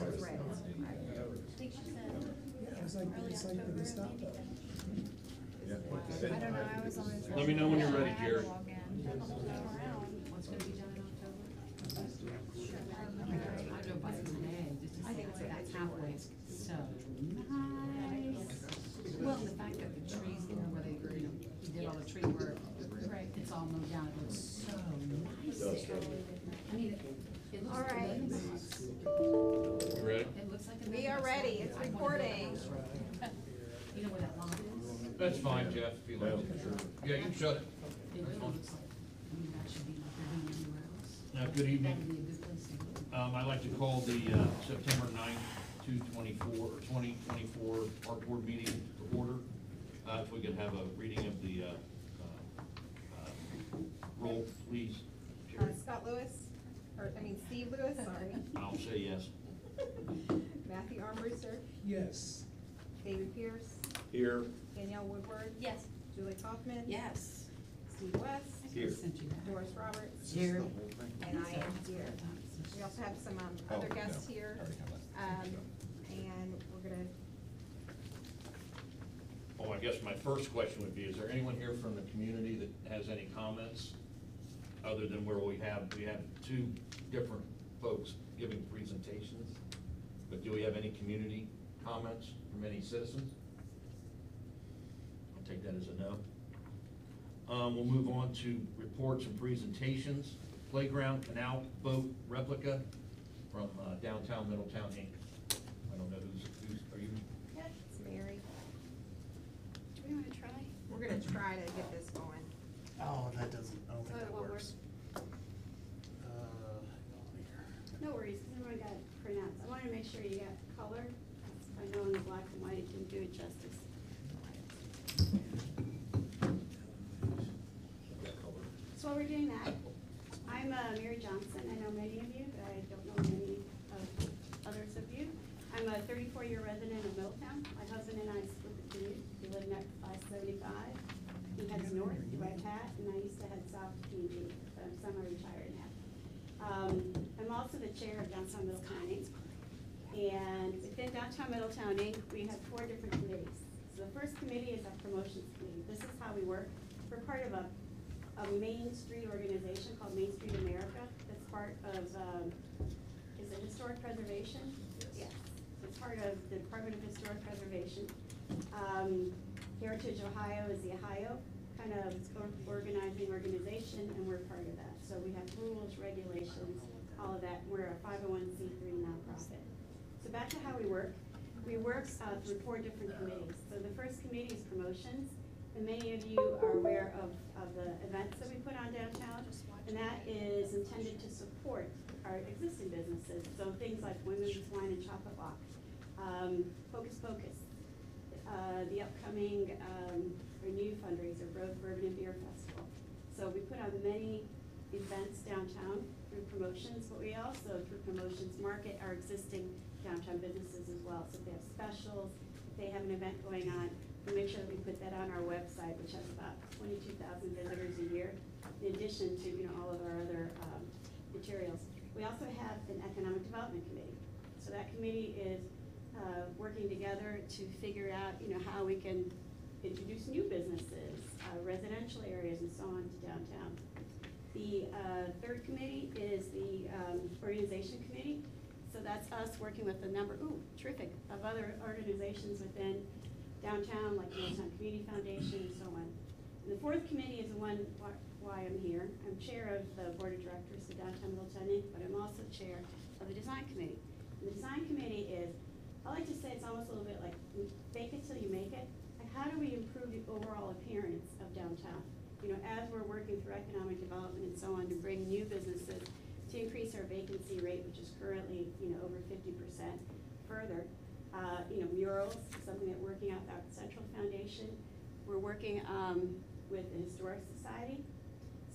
was ready. Yeah, it's like the stop though. Yeah. I don't know, I was always. Let me know when you're ready, I had to Jerry. log in. What's gonna be done in October? I I drove by today, I think it's like halfway, so nice. Well, the fact that the trees, you know, where they, you know, he did all the tree work, Right. it's all moved down, it looks so nice. I mean, it looks. All right. You ready? It looks like. We are ready. It's recording. You know where that lot is? That's fine, Jeff, if you like. Yeah, you can shut it. It really looks like, I mean, that should be like they're doing anywhere else. Good That would evening. be a good place to go. I'd like to call the September 9th, 2024 our board meeting to order. If we could have a reading of the roll, please. Jerry. Scott Lewis, Steve Lewis, sorry. I'll say yes. Matthew Armbruster, Yes. David Pierce, Here. Danielle Woodward. Yes. Julie Kaufman. Yes. Steve West, Here. Sent you that. Doris Roberts, Jerry. and I am here. We also have some other Oh, guests no. here, and we're gonna, Oh, I guess my first question would be, is there anyone here from the community that has any comments? Other than where we have two different folks giving presentations. But do we have any community comments from any citizens? I'll take that as a no. We'll move on to reports and presentations. Playground canal boat replica from downtown Middletown, Inc. I don't know who's, are you? it's Mary. Do we want to try? We're gonna try to get this going. Oh, that doesn't, I don't think Oh, it that won't works. No worries, everyone got printouts. I wanted to make sure you got color. I know in the black and white it didn't do it justice. So while we're doing that, I'm Mary Johnson. I know many of you, but I don't know many of others of you. I'm a 34-year resident of Middletown. My husband and I split the commute. We live next 575. He heads north to Red Hat, and I used to head south to PG, but I'm semi-retired now. I'm also the chair of Downtown Middletown Inc. And within Downtown Middletown Inc., we have 4 different committees. So the first committee is our promotions committee. This is how we work. We're part of a Main Street organization called Main Street America. That's part of, is it historic preservation? Yes. It's part of the Department of Historic Preservation. Heritage Ohio is the Ohio kind of organizing organization, and we're part of that. So we have rules, regulations, all of that. We're a 501c3 nonprofit. So back to how we work. We work through 4 different committees. So the first committee is promotions, and many of you are aware of the events that we put on downtown, and that is intended to support our existing businesses. So things like Women's Wine and Chocolate Walk, Hocus Pocus, the upcoming Renew fundraiser, Bourbon and Beer Festival. So we put on many events downtown through promotions, but we also, through promotions, market our existing downtown businesses as well. So if they have specials, if they have an event going on, we make sure that we put that on our website, which has about 22,000 visitors a year, in addition to all of our other materials. We also have an economic development committee. So that committee is working together to figure out how we can introduce new businesses, residential areas, and so on to downtown. The third committee is the organization committee. So that's us working with a number, of other organizations within downtown, like the Middletown Community Foundation and so on. And the fourth committee is the one why I'm here. I'm chair of the board of directors of Downtown Middletown Inc., but I'm also chair of the design committee. And the design committee is, I like to say it's almost a little bit like fake it till you make it. Like, how do we improve the overall appearance of downtown? As we're working through economic development and so on to bring new businesses, to increase our vacancy rate, which is currently, over 50% further. Murals, something that we're working out with our Central Foundation. We're working with the Historic Society.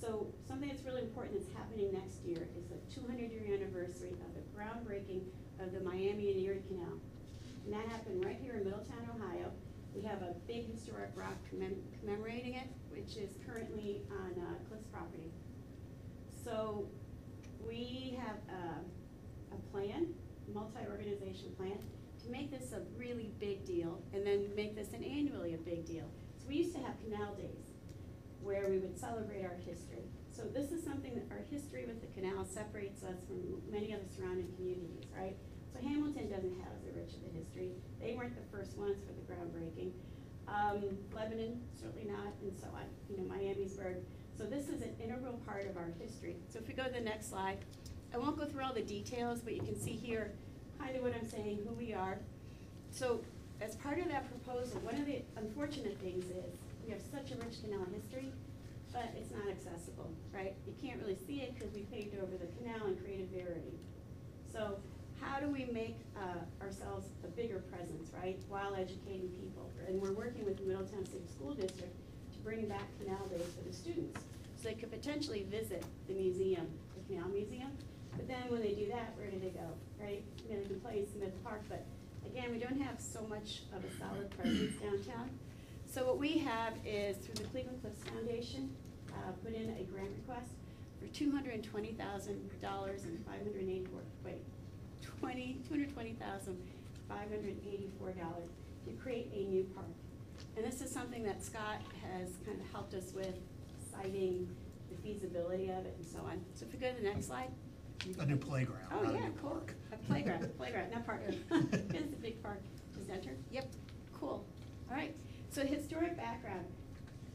So something that's really important that's happening next year is the 200-year anniversary of the groundbreaking of the Miami and Erie Canal. And that happened right here in Middletown, Ohio. We have a big historic rock commemorating it, which is currently on Cliff's property. So we have a plan, multi-organizational revitalization plan to make this a really big deal and then make this an annually a big deal. So we used to have canal days where we would celebrate our history. So this is something that our history with the canal separates us from many other surrounding communities, right? So Hamilton doesn't have as rich of a history. They weren't the first ones for the groundbreaking. Lebanon, certainly not, and so on, Miamisburg. So this is an integral part of our history. So if we go to the next slide, I won't go through all the details, but you can see here kind of what I'm saying, who we are. So as part of that proposal, one of the unfortunate things is we have such a rich canal history, but it's not accessible, right? You can't really see it because we paved over the canal and created Verity. So how do we make ourselves a bigger presence, right, while educating people? And we're working with the Middletown City School District to bring back Canal Days for the students, so they could potentially visit the museum, the Canal Museum. But then when they do that, where do they go, right? They can play in Smith Park, but again, we don't have so much of a solid presence downtown. So what we have is, through the Cleveland Cliffs Foundation, put in a grant request for $220,000 and $220,584 to create a new park. And this is something that Scott has kind of helped us with, citing the feasibility of it and so on. So if we go to the next slide. A new playground, Oh, not a yeah, new cool. park. A playground, not park. It's a big park. Just enter. Yep, cool. All right, so historic background.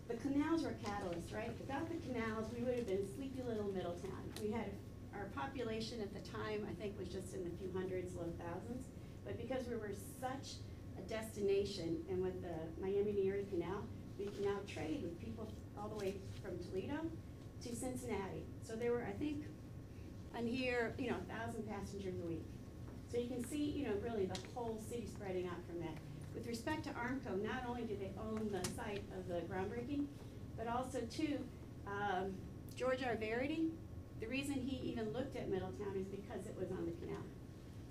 The canals were catalysts, right? Without the canals, we would have been sleepy little Middletown. We had, our population at the time, I think, was just in the few hundreds, low thousands. But because we were such a destination, and with the Miami-New York Canal, we can now trade with people all the way from Toledo to Cincinnati. So there were, I think, on here, 1,000 passengers a week. So you can see, really the whole city spreading out from that. With respect to Armco, not only do they own the site of the groundbreaking, but also too, George R. Verity, the reason he even looked at Middletown is because it was on the canal.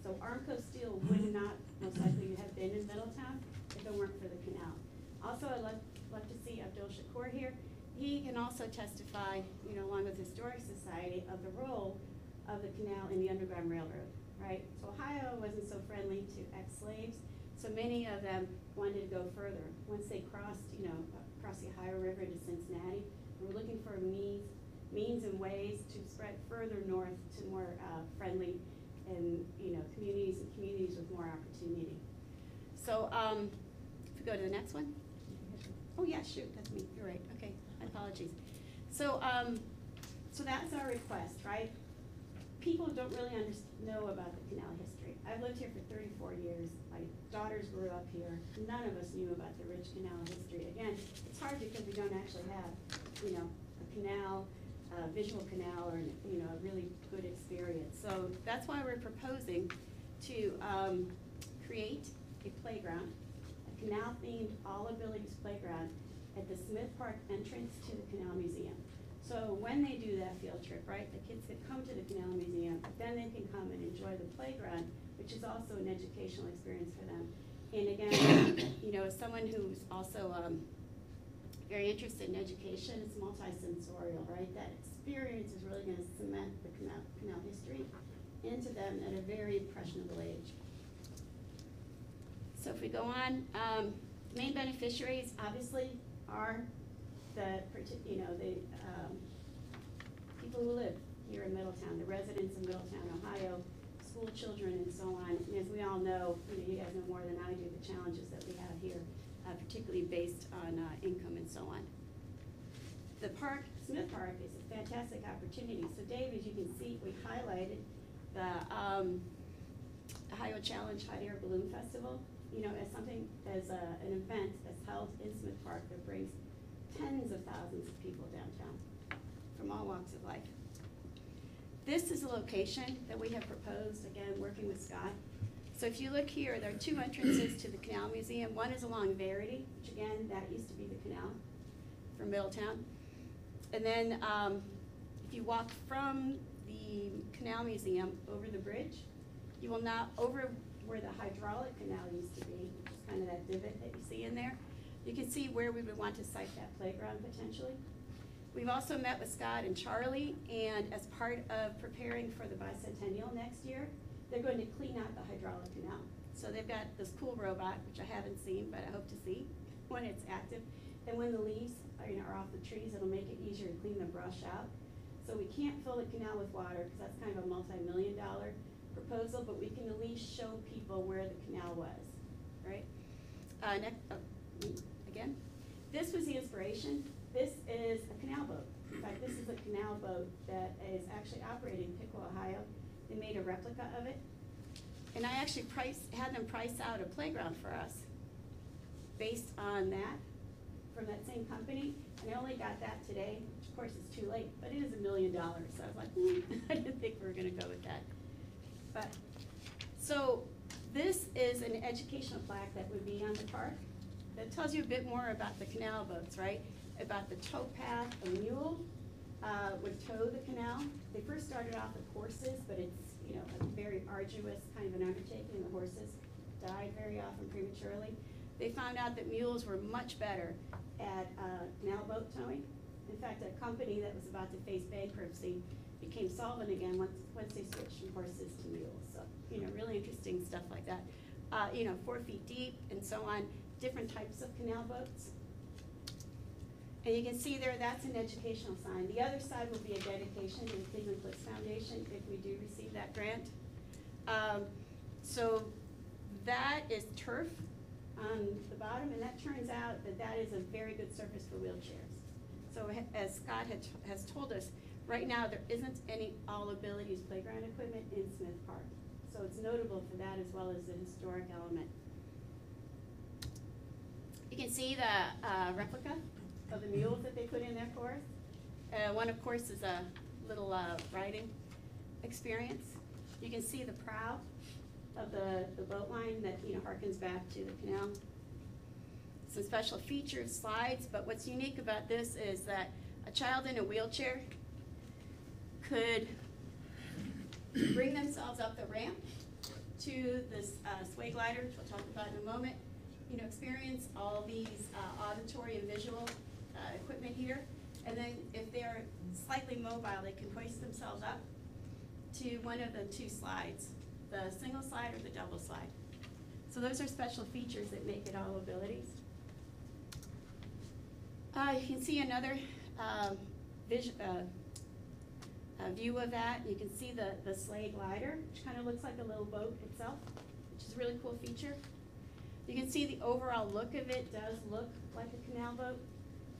So Armco Steel would not most likely have been in Middletown if it weren't for the canal. Also, I'd love to see Abdul Shakur here. He can also testify, along with Historic Society, of the role of the canal in the Underground Railroad, right? So Ohio wasn't so friendly to ex-slaves, so many of them wanted to go further. Once they crossed, across the Ohio River to Cincinnati, we were looking for means and ways to spread further north to more friendly and communities with more opportunity. So if we go to the next one. Oh yeah, shoot, that's me. You're right. Okay, my apologies. So so that's our request, right? People don't really know about the canal history. I've lived here for 34 years. My daughters grew up here. None of us knew about the rich canal history. Again, it's hard because we don't actually have, a canal, a visual canal, or a really good experience. So that's why we're proposing to create a playground, a canal-themed all abilities playground at the Smith Park entrance to the Canal Museum. So when they do that field trip, right, the kids can come to the Canal Museum, then they can come and enjoy the playground, which is also an educational experience for them. And again, as someone who's also very interested in education, it's multi-sensorial, right? That experience is really gonna cement the canal history into them at a very impressionable age. So if we go on, main beneficiaries obviously are the people who live here in Middletown, the residents of Middletown, Ohio, school children, and so on. And as we all know, you guys know more than I do, the challenges that we have here, particularly based on income and so on. The park, Smith Park, is a fantastic opportunity. So Dave, as you can see, we highlighted the Ohio Challenge Hot Air Balloon Festival, as something, as an event that's held in Smith Park that brings tens of thousands of people downtown from all walks of life. This is a location that we have proposed, again, working with Scott. So if you look here, there are two entrances to the Canal Museum. One is along Verity, which again, that used to be the canal for Middletown. And then if you walk from the Canal Museum over the bridge, you will now, over where the hydraulic canal used to be, which is kind of that divot that you see in there, you can see where we would want to site that playground potentially. We've also met with Scott and Charlie, and as part of preparing for the bicentennial next year, they're going to clean out the hydraulic canal. So they've got this cool robot, which I haven't seen, but I hope to see when it's active. And when the leaves are off the trees, it'll make it easier to clean the brush out. So we can't fill the canal with water, because that's kind of a multi-million-dollar proposal, but we can at least show people where the canal was, right? Again, this was the inspiration. This is a canal boat. In fact, this is a canal boat that is actually operating in Piqua, Ohio. They made a replica of it. And I actually had them price out a playground for us based on that, from that same company. And I only got that today, which of course is too late, but it is $1 million. So I was like, I didn't think we were gonna go with that. But, so this is an educational plaque that would be on the park that tells you a bit more about the canal boats, right? About the tow path. A mule would tow the canal. They first started off with horses, but it's, you know, a very arduous kind of an undertaking. The horses died very often prematurely. They found out that mules were much better at canal boat towing. In fact, a company that was about to face bankruptcy became solvent again once they switched from horses to mules. So, you know, really interesting stuff like that. 4 feet deep and so on, different types of canal boats. And you can see there, that's an educational sign. The other side will be a dedication to the Cleveland Cliffs Foundation if we do receive that grant. So that is turf on the bottom, and that turns out that that is a very good surface for wheelchairs. So as Scott has told us, right now there isn't any all abilities playground equipment in Smith Park. So it's notable for that as well as the historic element. You can see the replica of the mules that they put in there for us. One, of course, is a little riding experience. You can see the prow of the boat line that, you know, harkens back to the canal. Some special features, slides, but what's unique about this is that a child in a wheelchair could bring themselves up the ramp to this sway glider, which we'll talk about in a moment. You know, experience all these auditory and visual equipment here, and then if they're slightly mobile, they can hoist themselves up to one of the two slides, the single slide or the double slide. So those are special features that make it all abilities. You can see another view of that. You can see the sleigh glider, which kind of looks like a little boat itself, which is a really cool feature. You can see the overall look of it does look like a canal boat.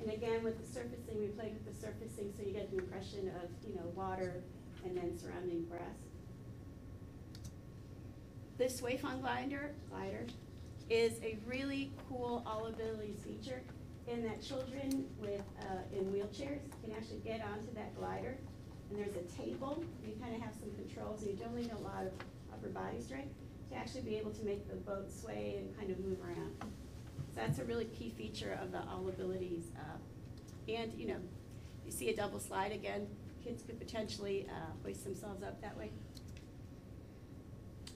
And again, with the surfacing, we played with the surfacing so you get the impression of, you know, water and then surrounding grass. This Wayfond glider is a really cool all abilities feature in that children with in wheelchairs can actually get onto that glider. And there's a table. You kind of have some controls, and you don't need a lot of upper body strength to actually be able to make the boat sway and kind of move around. So that's a really key feature of the all abilities. And, you know, you see a double slide again. Kids could potentially hoist themselves up that way.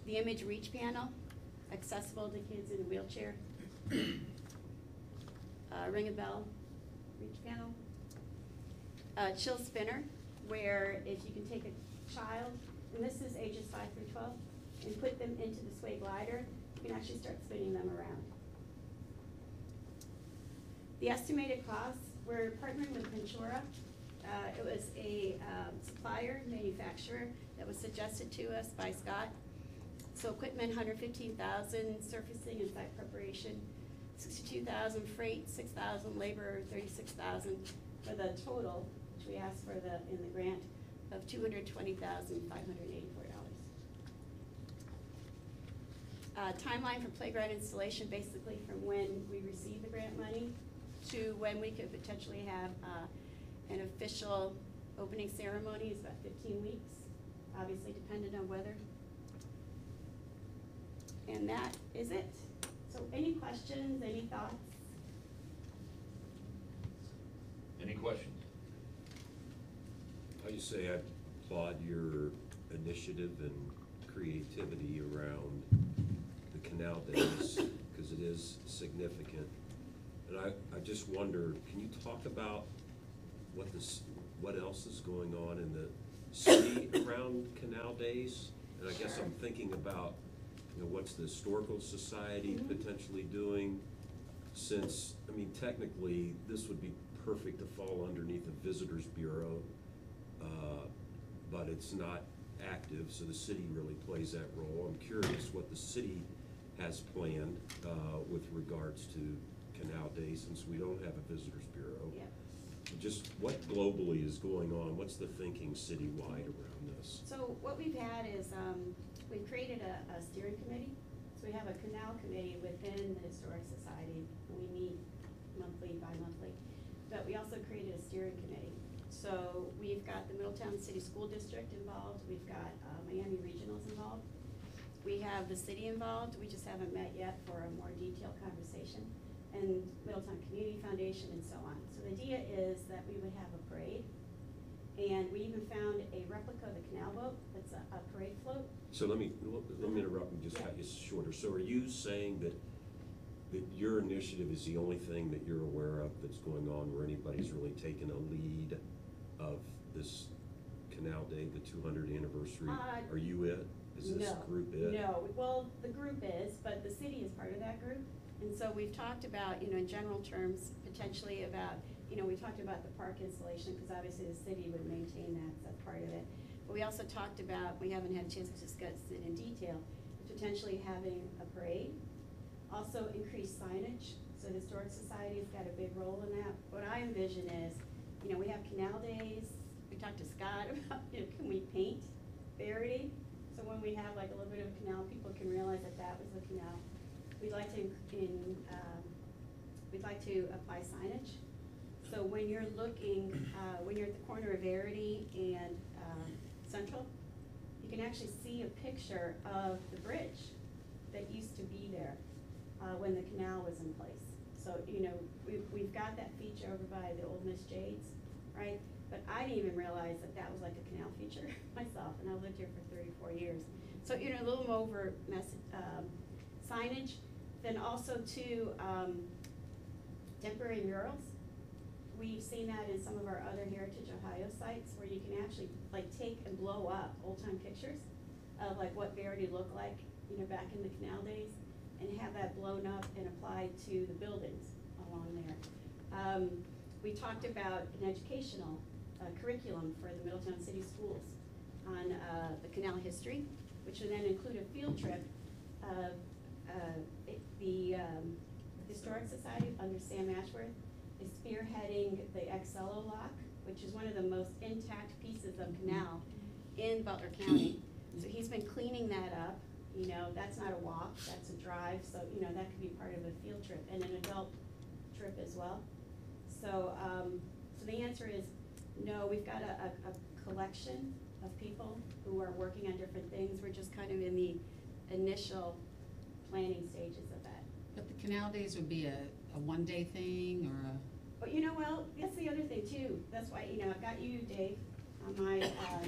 The image reach panel, accessible to kids in a wheelchair. Ring a bell reach panel. Chill spinner, where if you can take a child, and this is ages 5 through 12, and put them into the sway glider, you can actually start spinning them around. The estimated costs, we're partnering with Ventura. It was a supplier, manufacturer that was suggested to us by Scott. So equipment, $115,000, surfacing and site preparation, $62,000, freight, $6,000, labor, $36,000, for the total, which we asked for in the grant, of $220,584. Timeline for playground installation, basically from when we receive the grant money to when we could potentially have an official opening ceremony is about 15 weeks, obviously dependent on weather. And that is it. So any questions, any thoughts? Any questions? I just say I applaud your initiative and creativity around the canal days, because it is significant. And I just wonder, can you talk about what else is going on in the city around canal days? And And I guess I'm thinking about, what's the Historical Society potentially doing? Since, I mean, technically, this would be perfect to fall underneath the Visitors Bureau, but it's not active, so the city really plays that role. I'm curious what the city has planned with regards to Canal Day, since we don't have a Visitors Bureau. Yeah. Just what globally is going on? What's the thinking citywide around this? So what we've had is, we've created a steering committee. So we have a canal committee within the Historic Society. We meet monthly, bi-monthly. But we also created a steering committee. So we've got the Middletown City School District involved. We've got Miami Regionals involved. We have the city involved. We just haven't met yet for a more detailed conversation. And Middletown Community Foundation and so on. So the idea is that we would have a parade. And we even found a replica of the canal boat that's a parade float. So let me interrupt and just cut you shorter. So are you saying that your initiative is the only thing that you're aware of that's going on where anybody's really taken a lead of this Canal Day, the 200th anniversary? Are you it? Is this group it? No, well, the group is, but the city is part of that group. And so we've talked about, in general terms, potentially about, we talked about the park installation, because obviously the city would maintain that, so that's part of it. But we also talked about, we haven't had a chance to discuss it in detail, potentially having a parade, also increased signage. So the Historic Society's got a big role in that. What I envision is, we have canal days. We talked to Scott about, can we paint Verity? So when we have like a little bit of a canal, people can realize that that was the canal. We'd like to apply signage. So when you're looking, when you're at the corner of Verity and Central, you can actually see a picture of the bridge that used to be there when the canal was in place. So, we've got that feature over by the old Miss Jade's, right? But I didn't even realize that that was like a canal feature myself, and I've lived here for 34 years. So, a little over signage. Then also too, temporary murals. We've seen that in some of our other Heritage Ohio sites where you can actually like take and blow up old time pictures of like what Verity looked like, back in the canal days, and have that blown up and applied to the buildings along there. We talked about an educational curriculum for the Middletown City Schools on the canal history, which would then include a field trip of the Historic Society under Sam Ashworth is spearheading the Excello lock, which is one of the most intact pieces of canal in Butler County. So he's been cleaning that up. That's not a walk, that's a drive, so, that could be part of a field trip and an adult trip as well. So, so the answer is no. We've got a collection of people who are working on different things. We're just kind of in the initial planning stages of that. But the canal days would be a one-day thing or a? But well, that's the other thing too. That's why, I've got you, Dave, on my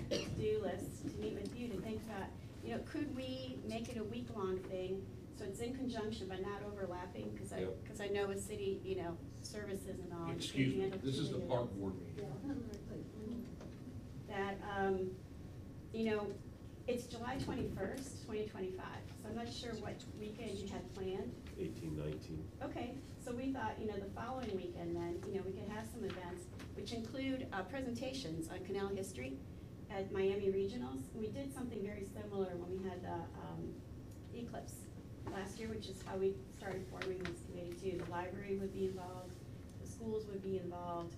to-do list to meet with you to think about, could we make it a week-long thing so it's in conjunction but not overlapping? Because I know with city, services and all. Excuse me, this is the park board meeting. That, it's July 21st, 2025, so I'm not sure what weekend you had planned. 18, 19. Okay, so we thought, the following weekend then, we could have some events, which include presentations on canal history at Miami Regionals. We did something very similar when we had the Eclipse last year, which is how we started forming this committee too. The library would be involved, the schools would be involved.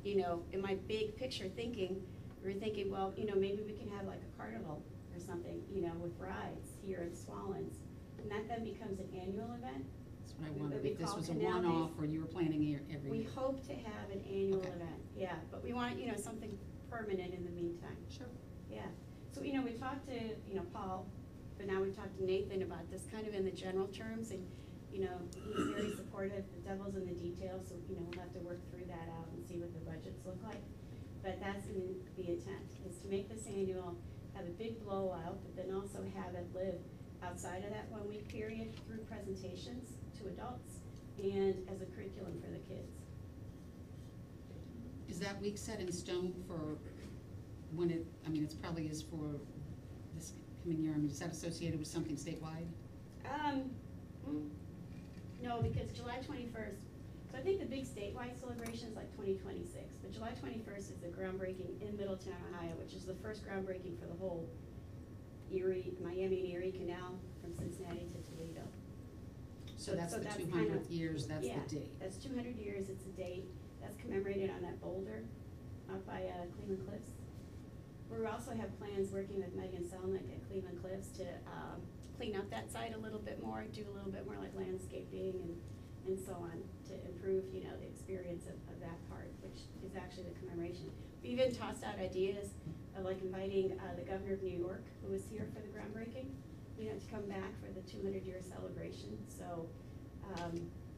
In my big picture thinking, we were thinking, well, maybe we can have like a carnival or something, with rides here in Swallens. And that then becomes an annual event. That's what I wondered, We if this call was a Canal one-off Days. or you were planning every We year. hope to have an annual Okay. event, yeah, but we want, something permanent in the meantime. Sure. Yeah, so, we talked to, Paul, but now we've talked to Nathan about this kind of in the general terms, and, he's very supportive. The devil's in the details, so, we'll have to work through that out and see what the budgets look like. But that's the intent, is to make this annual, have a big blowout, but then also have it live outside of that 1 week period through presentations to adults and as a curriculum for the kids. Is that week set in stone for when it's probably is for this coming year? I mean, is that associated with something statewide? No, because July 21st, so I think the big statewide celebration is like 2026, but July 21st is the groundbreaking in Middletown, Ohio, which is the first groundbreaking for the whole Miami and Erie Canal from Cincinnati to Toledo. So that's the kind 200th of- years, that's the date. Yeah, that's 200 years, it's a date, that's commemorated on that boulder out by Cleveland Cliffs. We also have plans working with Megan Selnick at Cleveland Cliffs to clean up that site a little bit more, do a little bit more like landscaping and so on, to improve, you know, the experience of that part, which is actually the commemoration. We even tossed out ideas of like inviting the governor of New York, who was here for the groundbreaking, you know, to come back for the 200-year celebration. So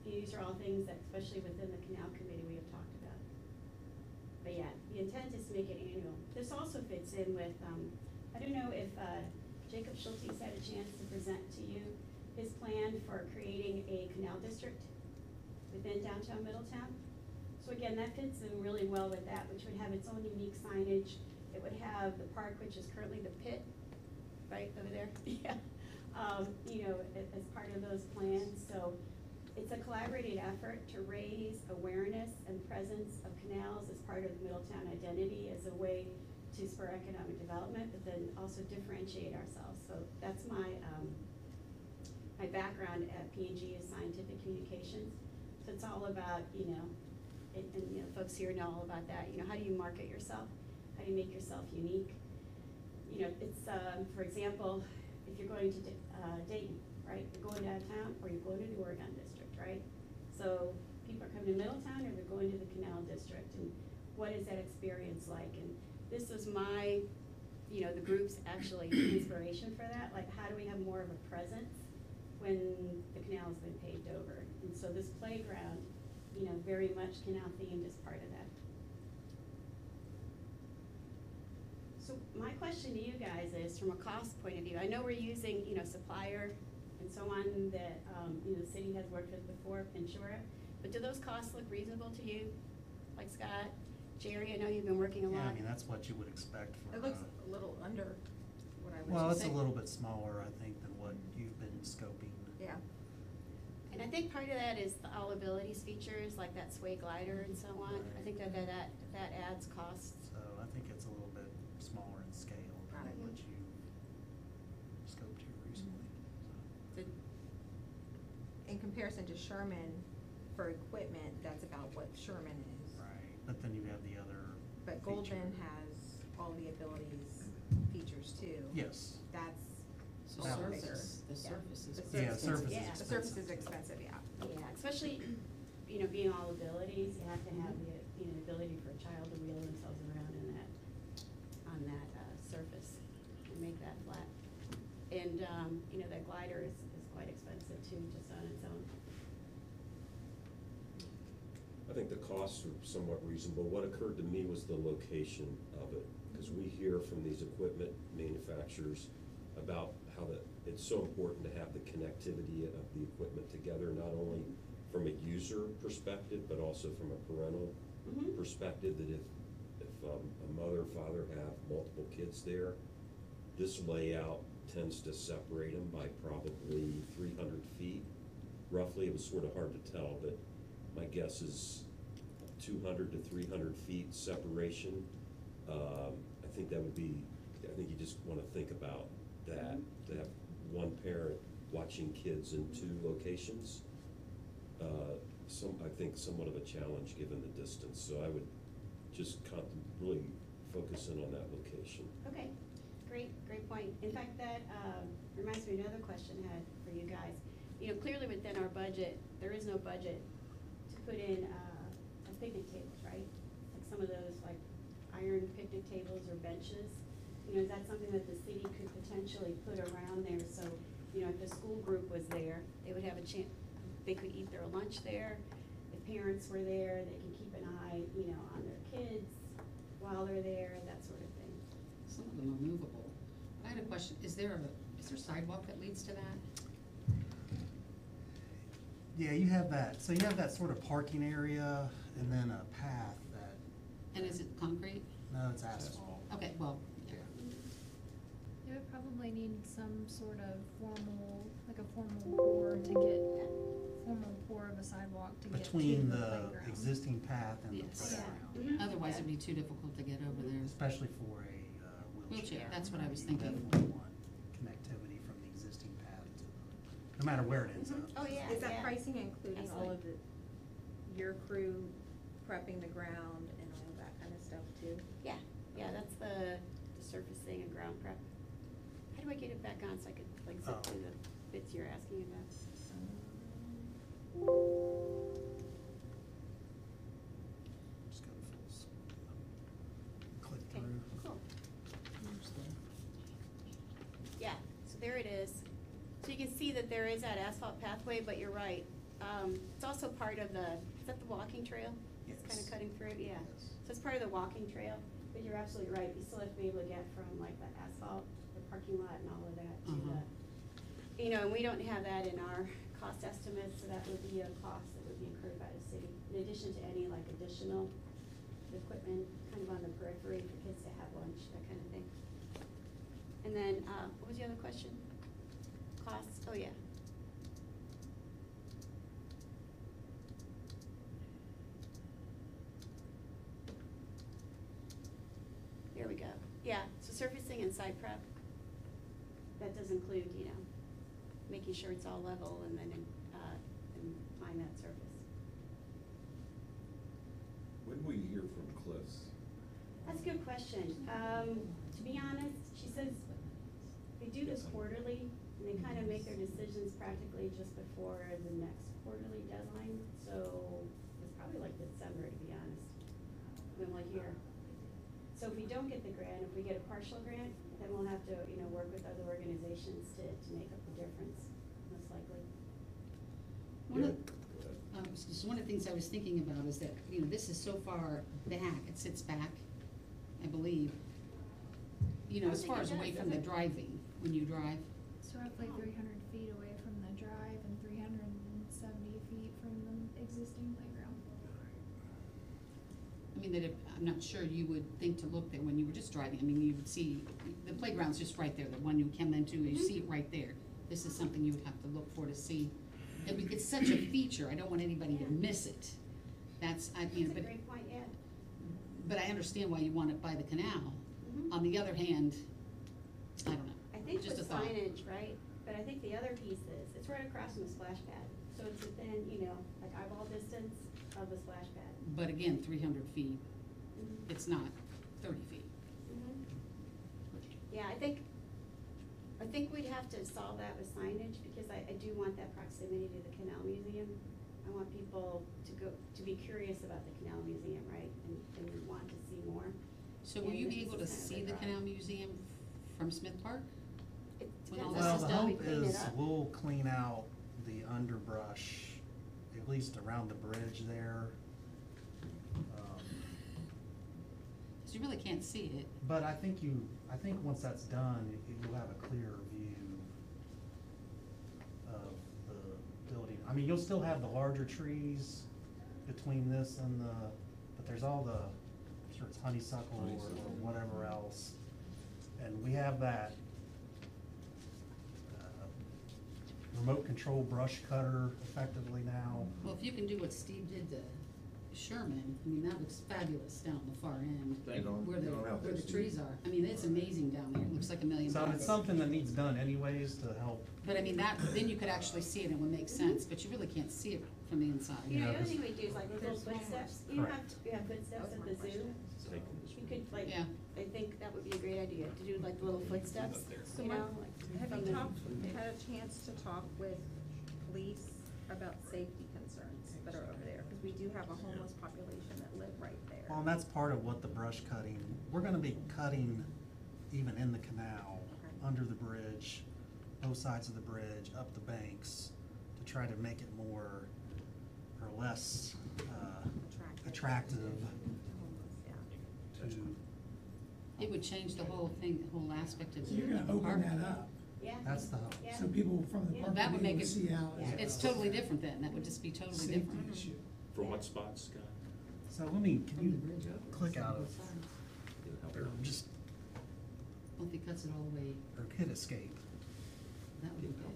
these are all things that, especially within the Canal Committee, we have talked about. But yeah, the intent is to make it annual. This also fits in with, I don't know if Jacob Schulte's had a chance to present to you his plan for creating a canal district within downtown Middletown. So again, that fits in really well with that, which would have its own unique signage. It would have the park, which is currently the pit, right over there. Yeah. You know, as part of those plans. So it's a collaborative effort to raise awareness and presence of canals as part of the Middletown identity, as a way to spur economic development, but then also differentiate ourselves. So that's my my background at P&G is scientific communications. So it's all about, you know, and you know, folks here know all about that. You know, how do you market yourself? How do you make yourself unique? You know, it's for example, if you're going to Dayton, right? You're going downtown, or you're going to the Oregon district, right? So people are coming to Middletown, or they're going to the Canal District, and what is that experience like? And this was my, you know, the group's actually inspiration for that. Like, how do we have more of a presence when the canal has been paved over? And so this playground, you know, very much canal themed is part of that. So my question to you guys is, from a cost point of view, I know we're using, you know, supplier and so on that, you know, the city has worked with before, Insura, but do those costs look reasonable to you? Like Scott, Jerry, I know you've been working a lot. Yeah, I mean, that's what you would expect for. It looks a little under what I was. Well, it's a little bit smaller, I think, than what you've been scoping. Yeah. And I think part of that is the all abilities features, like that sway glider and so on. I Right. think that adds costs. So I think it's a little bit smaller in scale than Right. what you scoped here recently. So. In comparison to Sherman, for equipment, that's about what Sherman is. Right, but then you have the other. But feature. Goldman has all the abilities features too. Yes. That's So a lot Balance. bigger. the Yeah. surface is. The Yeah, surface is Yeah. The surface is expensive. expensive, yeah. Yeah, especially, you know, being all abilities, you have to have the, you know, ability for a child to wheel themselves around in that, on that surface and make that flat. And, you know, that glider is quite expensive too, just on its own. I think the costs are somewhat reasonable. What occurred to me was the location of it, because we hear from these equipment manufacturers about how it's so important to have the connectivity of the equipment together, not only from a user perspective, but also from a parental Mhm. perspective, that if a mother or father have multiple kids there, this layout tends to separate them by probably 300 feet. Roughly, it was sort of hard to tell, but my guess is 200 to 300 feet separation. I think that would be, I think you just want to think about that, to have one parent watching kids in two locations. I think somewhat of a challenge given the distance, so I would just really focus in on that location. Okay, great point. In fact, that reminds me of another question I had for you guys. You know, clearly within our budget, there is no budget to put in picnic tables, right? Like some of those like iron picnic tables or benches. You know, is that something that the city could potentially put around there? So, you know, if the school group was there, they would have a chance, they could eat their lunch there. If parents were there, they can keep an eye, you know, on their kids while they're there, that sort of thing. Some of them are movable. I had a question, is there sidewalk that leads to that? Yeah, you have that, so you have that sort of parking area and then a path that, And is it concrete? no, it's asphalt. Okay, well, yeah. You have a problem need some sort of formal, like a formal pour to get, formal pour of a sidewalk to get to the Between the playground. existing path and the Yes. playground, Mhm. Otherwise, it'd be too difficult to get over there. especially for a Wheelchair, wheelchair. that's what I was You thinking. definitely want connectivity from the existing path to, no matter where it ends up. Oh, yeah, Is that yeah. pricing including all Absolutely. of your crew prepping the ground and all of that kind of stuff too? Yeah, yeah, that's the surfacing and ground prep. How do I get it back on so I could like zip Oh. through the bits you're asking about? Just go to full screen. Click Okay, through. cool. Yeah, so there it is. So you can see that there is that asphalt pathway, but you're right. It's also part of the, is that the walking trail? It's kind Yes. of cutting through, yeah. Yes. So it's part of the walking trail, but you're absolutely right. You still have to be able to get from like the asphalt, the parking lot and all of that to the, you know, and we don't have that in our cost estimates, so that would be a cost that would be incurred by the city. In addition to any like additional equipment kind of on the periphery for kids to have lunch, that kind of thing. And then, what was the other question? Costs, oh yeah. Here we go. Yeah, so surfacing and site prep, that does include, you know, making sure it's all level and then, and line that surface. When will you hear from Cliffs? That's a good question. To be honest, she says they do this quarterly, and they kind of make their decisions practically just before the next quarterly deadline. So it's probably like December, to be honest. I mean, like here. So if we don't get the grant, if we get a partial grant, then we'll have to, you know, work with other organizations to make up the difference, most likely. One of, Go ahead. so one of the things I was thinking about is that, you know, this is so far back, it sits back, I believe. You know, I as think far it as away does, from the doesn't it? driving, when you drive. It's roughly 300 feet away from the drive and 370 feet from the existing playground. I mean, that if, I'm not sure you would think to look there when you were just driving. I mean, you would see, the playground's just right there, the one you came into, you see it right there. This is something you would have to look for to see. It's such a feature, I don't want anybody to miss it. That's, I mean, That's a but, great point, yeah. but I understand why you want it by the canal. Mhm. On the other hand, I don't know. I think Just with a thought. signage, right, but I think the other piece is, it's right across from the splash pad, so it's within, you know, like eyeball distance of the splash pad. But again, 300 feet, Mhm. it's not 30 feet. Mhm. Yeah, I think we'd have to solve that with signage, because I do want that proximity to the Canal Museum. I want people to be curious about the Canal Museum, right, and want to see more. So will And you this be is able to kind of see a the drive. Canal Museum from Smith Park? It When all depends this on is Well, the done, we hope clean it is up. we'll clean out the underbrush, at least around the bridge there. Because you really can't see it. But I think once that's done, you'll have a clearer view of the building. I mean, you'll still have the larger trees between this and but there's all the, I'm sure it's honeysuckle or whatever else. And we have that remote control brush cutter effectively now. Well, if you can do what Steve did to Sherman, I mean, that looks fabulous down the far end. Thank you. Where the, Get on out where there, the trees Steve. are. I mean, it's amazing down there. It looks like a million So bucks. it's something that needs done anyways to help. But I mean, then you could actually see it and it would make sense, but you really can't see it from the inside. You know, the Yeah, other this- thing we do is like those little footsteps, you Correct. have footsteps at the zoo. Taking this You could like, Yeah. I think that would be a great idea, to do like the little footsteps, So you Mark, know, like. have from you the- had a chance to talk with police about safety concerns that are over there? Because we do have a homeless population that live right there. Well, and that's part of what the brush cutting, we're gonna be cutting even in the canal, Okay. under the bridge, both sides of the bridge, up the banks, to try to make it more or less attractive Yeah. to, It would change the whole thing, the whole aspect of So the you're gonna open park. that up, Yeah. that's the hope. Yeah. so people from the Yeah. park That will would be able make to it- see how. Yeah. It's totally different then. That would just be totally Safety different. issue. From what spot, Scott? So let me, can From the you bridge over. click out of, Help or her. just Well, if he cuts it all the way, or could escape. that would be big.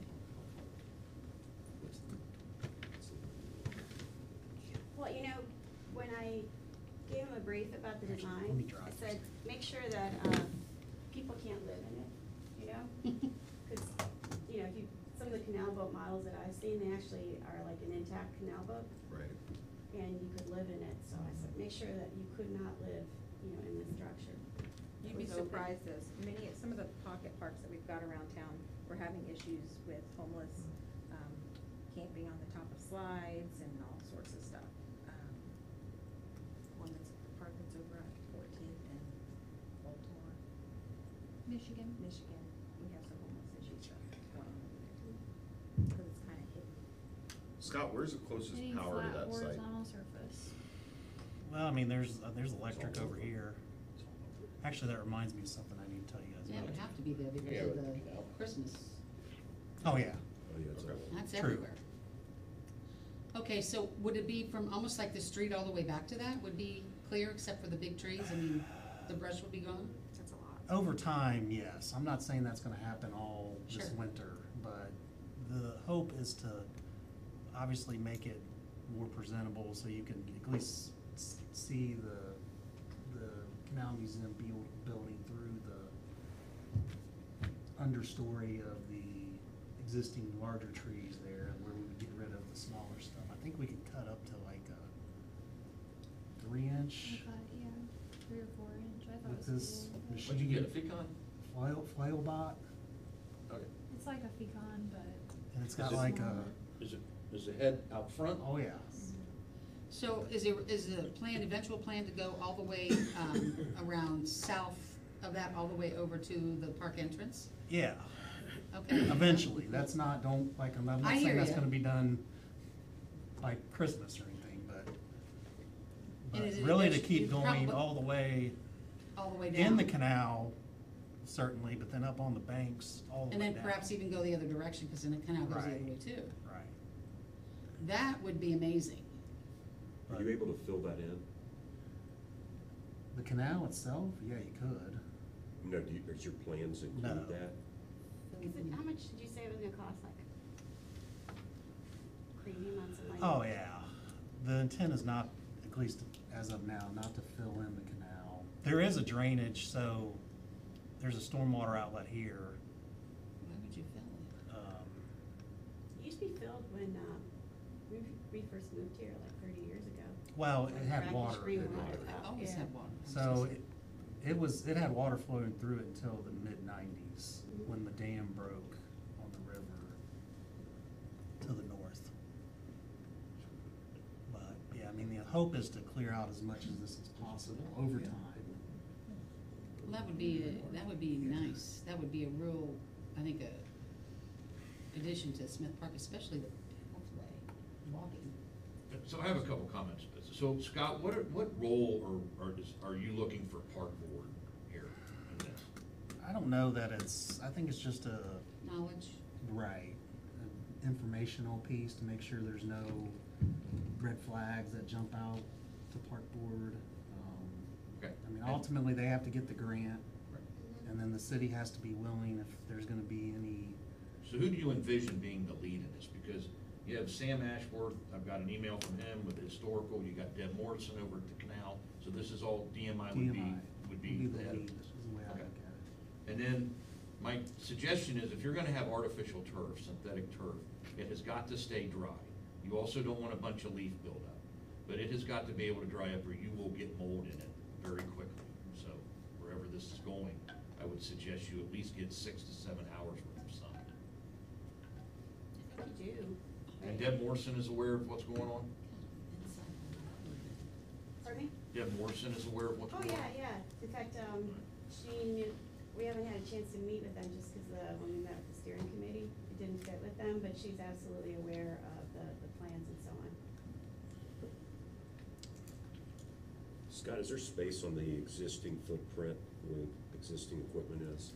Well, you know, when I gave him a brief about the Actually, design, let me drive. I said, make sure that, people can't live in it, you know? Cause, you know, if you, some of the canal boat models that I've seen, they actually are like an intact canal boat, Right. and you could live in it, so I said, make sure that you could not live, you know, in this structure. You'd be It was open. surprised as some of the pocket parks that we've got around town, we're having issues with homeless, camping on the top of slides and all sorts of stuff. One that's, park that's over at 14th and Baltimore, Michigan. Michigan, we have some homeless issues going on over there too. Cause it's kinda hidden. Scott, where's the closest Any power to flat that site? horizontal surface. Well, I mean, there's electric over here. Actually, that reminds me of something I need to tell you guys Yeah, it about. would have to be there because Yeah, of the yeah. Christmas. Oh, yeah. Oh, yeah, it's Okay. all. That's True. everywhere. Okay, so would it be from almost like the street all the way back to that would be clear except for the big trees? I mean, the brush would be gone? That's a lot. Over time, yes. I'm not saying that's gonna happen all this Sure. winter, but the hope is to obviously make it more presentable so you can at least see the Canal Museum building through the understory of the existing larger trees there, and where we would get rid of the smaller stuff. I think we could cut up to like a 3-inch Okay, yeah, 3 or 4 inch, I thought it with was this cool. machine. What'd you get, a pecan? Flail bot, Okay. It's like a pecan, but and it's got Is it like a, smaller. Is the head out front? oh yeah. So is the plan, eventual plan to go all the way, around south of that, all the way over to the park entrance? Yeah, Okay. eventually. That's not, don't, like, I'm not I saying hear that's ya. gonna be done by Christmas or anything, but And is it really to eventually- keep you going probably- all the way All the way down? in the canal, certainly, but then up on the banks, all the And way then down. perhaps even go the other direction, cause then the canal goes the other Right. way too. Right. That would be amazing. Are you able to fill that in? The canal itself, yeah, you could. No, does your plans include No. that? Is it, how much did you say it was gonna cost, like, premium on something? Oh, yeah. The intent is not, at least as of now, not to fill in the canal. There is a drainage, so there's a stormwater outlet here. Why would you fill it? It used to be filled when, we first moved here, like 30 years ago. Well, it had Brackish water. green It had water. water. Always Yeah. had water. So it had water flowing through it until the mid-90s, when the dam broke on the river to the north. But, yeah, I mean, the hope is to clear out as much of this as possible over time. Well, that would be nice. That would be a real, I think, a addition to Smith Park, especially the pathway, walking. So I have a couple comments. So Scott, what role are you looking for park board here in this? I don't know that I think it's just a, Knowledge? right, an informational piece to make sure there's no red flags that jump out to park board. Okay. I mean, ultimately, they have to get the grant, Right. and then the city has to be willing if there's gonna be any, So who do you envision being the lead in this? Because you have Sam Ashworth, I've got an email from him with historical, you got Deb Morrison over at the canal, so this is all DMI DMI would be the the head lead, of is this. the way I look Okay. at it. And then, my suggestion is, if you're gonna have artificial turf, synthetic turf, it has got to stay dry. You also don't want a bunch of leaf buildup, but it has got to be able to dry up or you will get mold in it very quickly. So, wherever this is going, I would suggest you at least get 6 to 7 hours worth of sun. I think you do. And right? Deb Morrison is aware of what's going on? Pardon me? Deb Morrison is aware of what's Oh, going on? yeah, yeah. In fact, she knew, we haven't had a chance to meet with them just because when we met with the steering committee, it didn't fit with them, but she's absolutely aware of the plans and so on. Scott, is there space on the existing footprint where existing equipment is?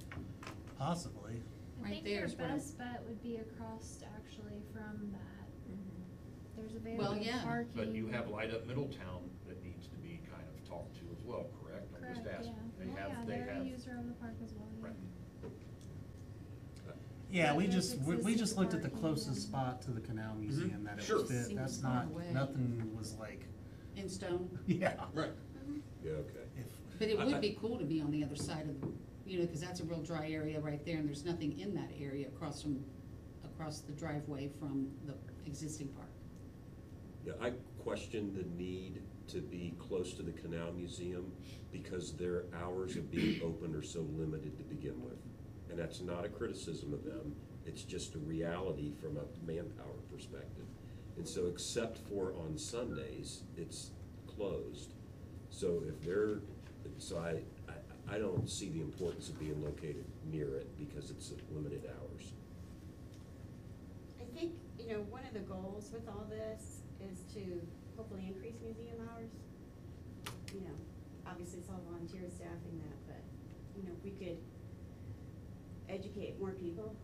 Possibly. I Right think there your is where- best bet would be across actually from that. There's Well, available yeah. parking. But you have Light Up Middletown that needs to be kind of talked to as well, correct? I'm just Correct, asking. yeah. And they Oh, yeah, have, they they're a have. user of the park as well, yeah. Right. Yeah, we But just, there's we just looked at the existing closest parking spot to the canal museum that it Sure. would fit, Seems that's far not, away. nothing was like, In stone. yeah. Right. Yeah, okay. If, But it I- would be cool to be on the other side of, you know, because that's a real dry area right there, and there's nothing in that area across the driveway from the existing park. Yeah, I question the need to be close to the Canal Museum because their hours of being open are so limited to begin with. And that's not a criticism of them, it's just a reality from a manpower perspective. And so except for on Sundays, it's closed. So if they're, so I don't see the importance of being located near it because it's limited hours. I think, you know, one of the goals with all this is to hopefully increase museum hours. You know, obviously it's all volunteer staffing that, but, you know, if we could educate more people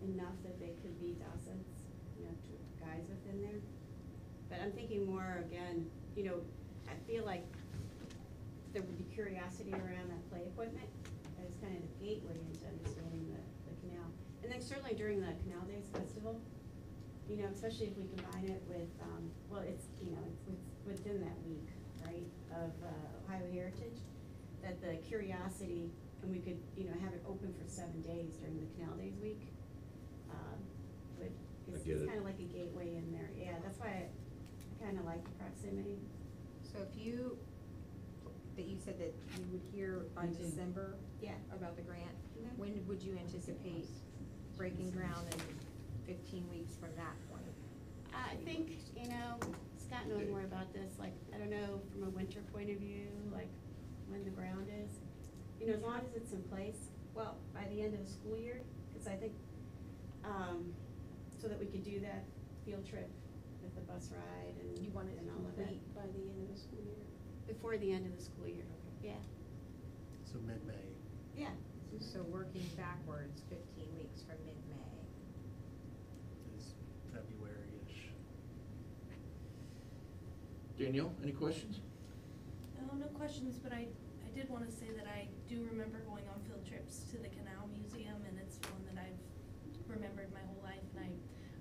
enough that they could be docents, you know, to guys within there. But I'm thinking more, again, you know, I feel like there would be curiosity around that play equipment as kind of the gateway into understanding the canal. And then certainly during the Canal Days Festival, you know, especially if we combine it with, well, it's, you know, it's within that week, right, of Ohio Heritage, that the curiosity, and we could, you know, have it open for 7 days during the Canal Days week, would, I it's get it. kind of like a gateway in there. Yeah, that's why I kind of like the proximity. So if you, that you said that you would hear by Me too. December Yeah. about the grant, Mhm. when would you anticipate breaking ground in 15 weeks from that point? I think, you know, Scott knows more about this, like, I don't know, from a winter point of view, like, when the ground is. You know, as long as it's in place, well, by the end of the school year, because I think, so that we could do that field trip with the bus ride and, You want it and all of that. complete by the end of the school year? Before the end of the school year, yeah, so mid-May. yeah. So working backwards, 15 weeks from mid-May. Is February-ish. Danielle, any questions? No questions, but I did wanna say that I do remember going on field trips to the Canal Museum, and it's one that I've remembered my whole life, and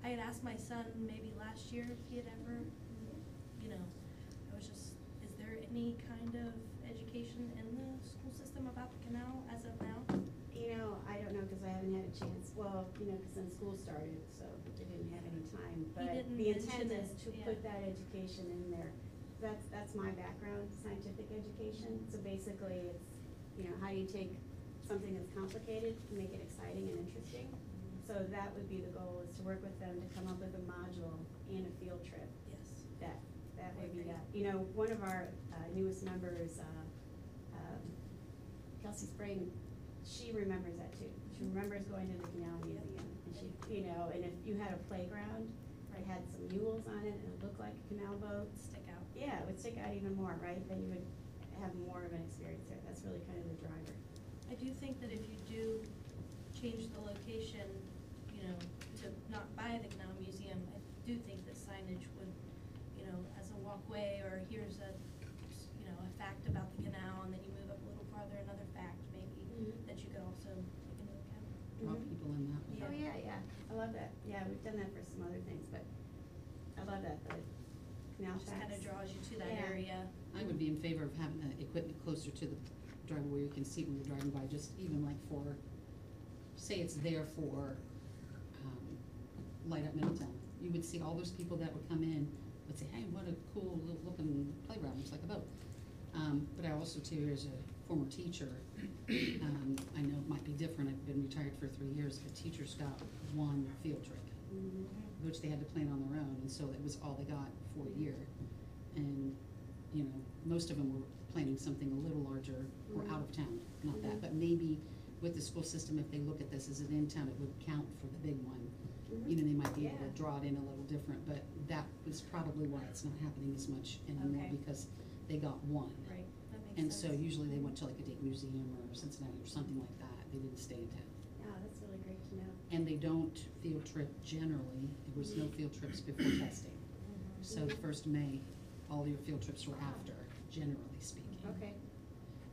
I had asked my son maybe last year if he had ever, you know, I was just, is there any kind of education in the school system about the canal as of now? You know, I don't know, because I haven't had a chance, well, you know, because then school started, so they didn't have any time. But didn't the intent mention is it, to yeah. put that education in there. That's my background, scientific education. So basically, it's, you know, how do you take something that's complicated and make it exciting and interesting? So that would be the goal, is to work with them to come up with a module and a field trip. Yes. That I would be agree. that. You know, one of our newest members, Kelsey Spring, she remembers that too. She remembers going to the Canal Museum, and she, you know, and if you had a playground, that had some mules on it, and it looked like a canal boat, Stick out. yeah, it would stick out even more, right? Then you would have more of an experience there. That's really kind of the driver. I do think that if you do change the location, you know, to not by the Canal Museum, I do think that signage would, you know, as a walkway, or here's a, you know, a fact about the canal, and then you move up a little farther, another fact maybe, Mhm. that you could also take into account. Draw Mhm. people in that way. Oh, yeah. I love that. Yeah, we've done that for some other things, but I love that, the canal Just kind of facts. draws you to that Yeah. area. I would be in favor of having the equipment closer to the driveway where you can see when you're driving by, just even like for, say it's there for, Light Up Middletown. You would see all those people that would come in, would say, hey, what a cool little looking playground, looks like a boat. But I also too, as a former teacher, I know it might be different, I've been retired for 3 years, but teachers got one field trip, Mhm. which they had to plan on their own, and so that was all they got for a year. And, you know, most of them were planning something a little larger or out of town, not that, but maybe with the school system, if they look at this as an in-town, it would count for the big one. Mhm. You know, they might be able Yeah. to draw it in a little different, but that was probably why it's not happening as much anymore, Okay. because they got one. Right, that makes And sense. so usually they went to like a Dayton Museum or Cincinnati or something like that, they didn't stay in town. Yeah, that's really great to know. And they don't field trip generally, there was no field trips before testing. So the first of May, all your field trips were after, generally speaking. Okay.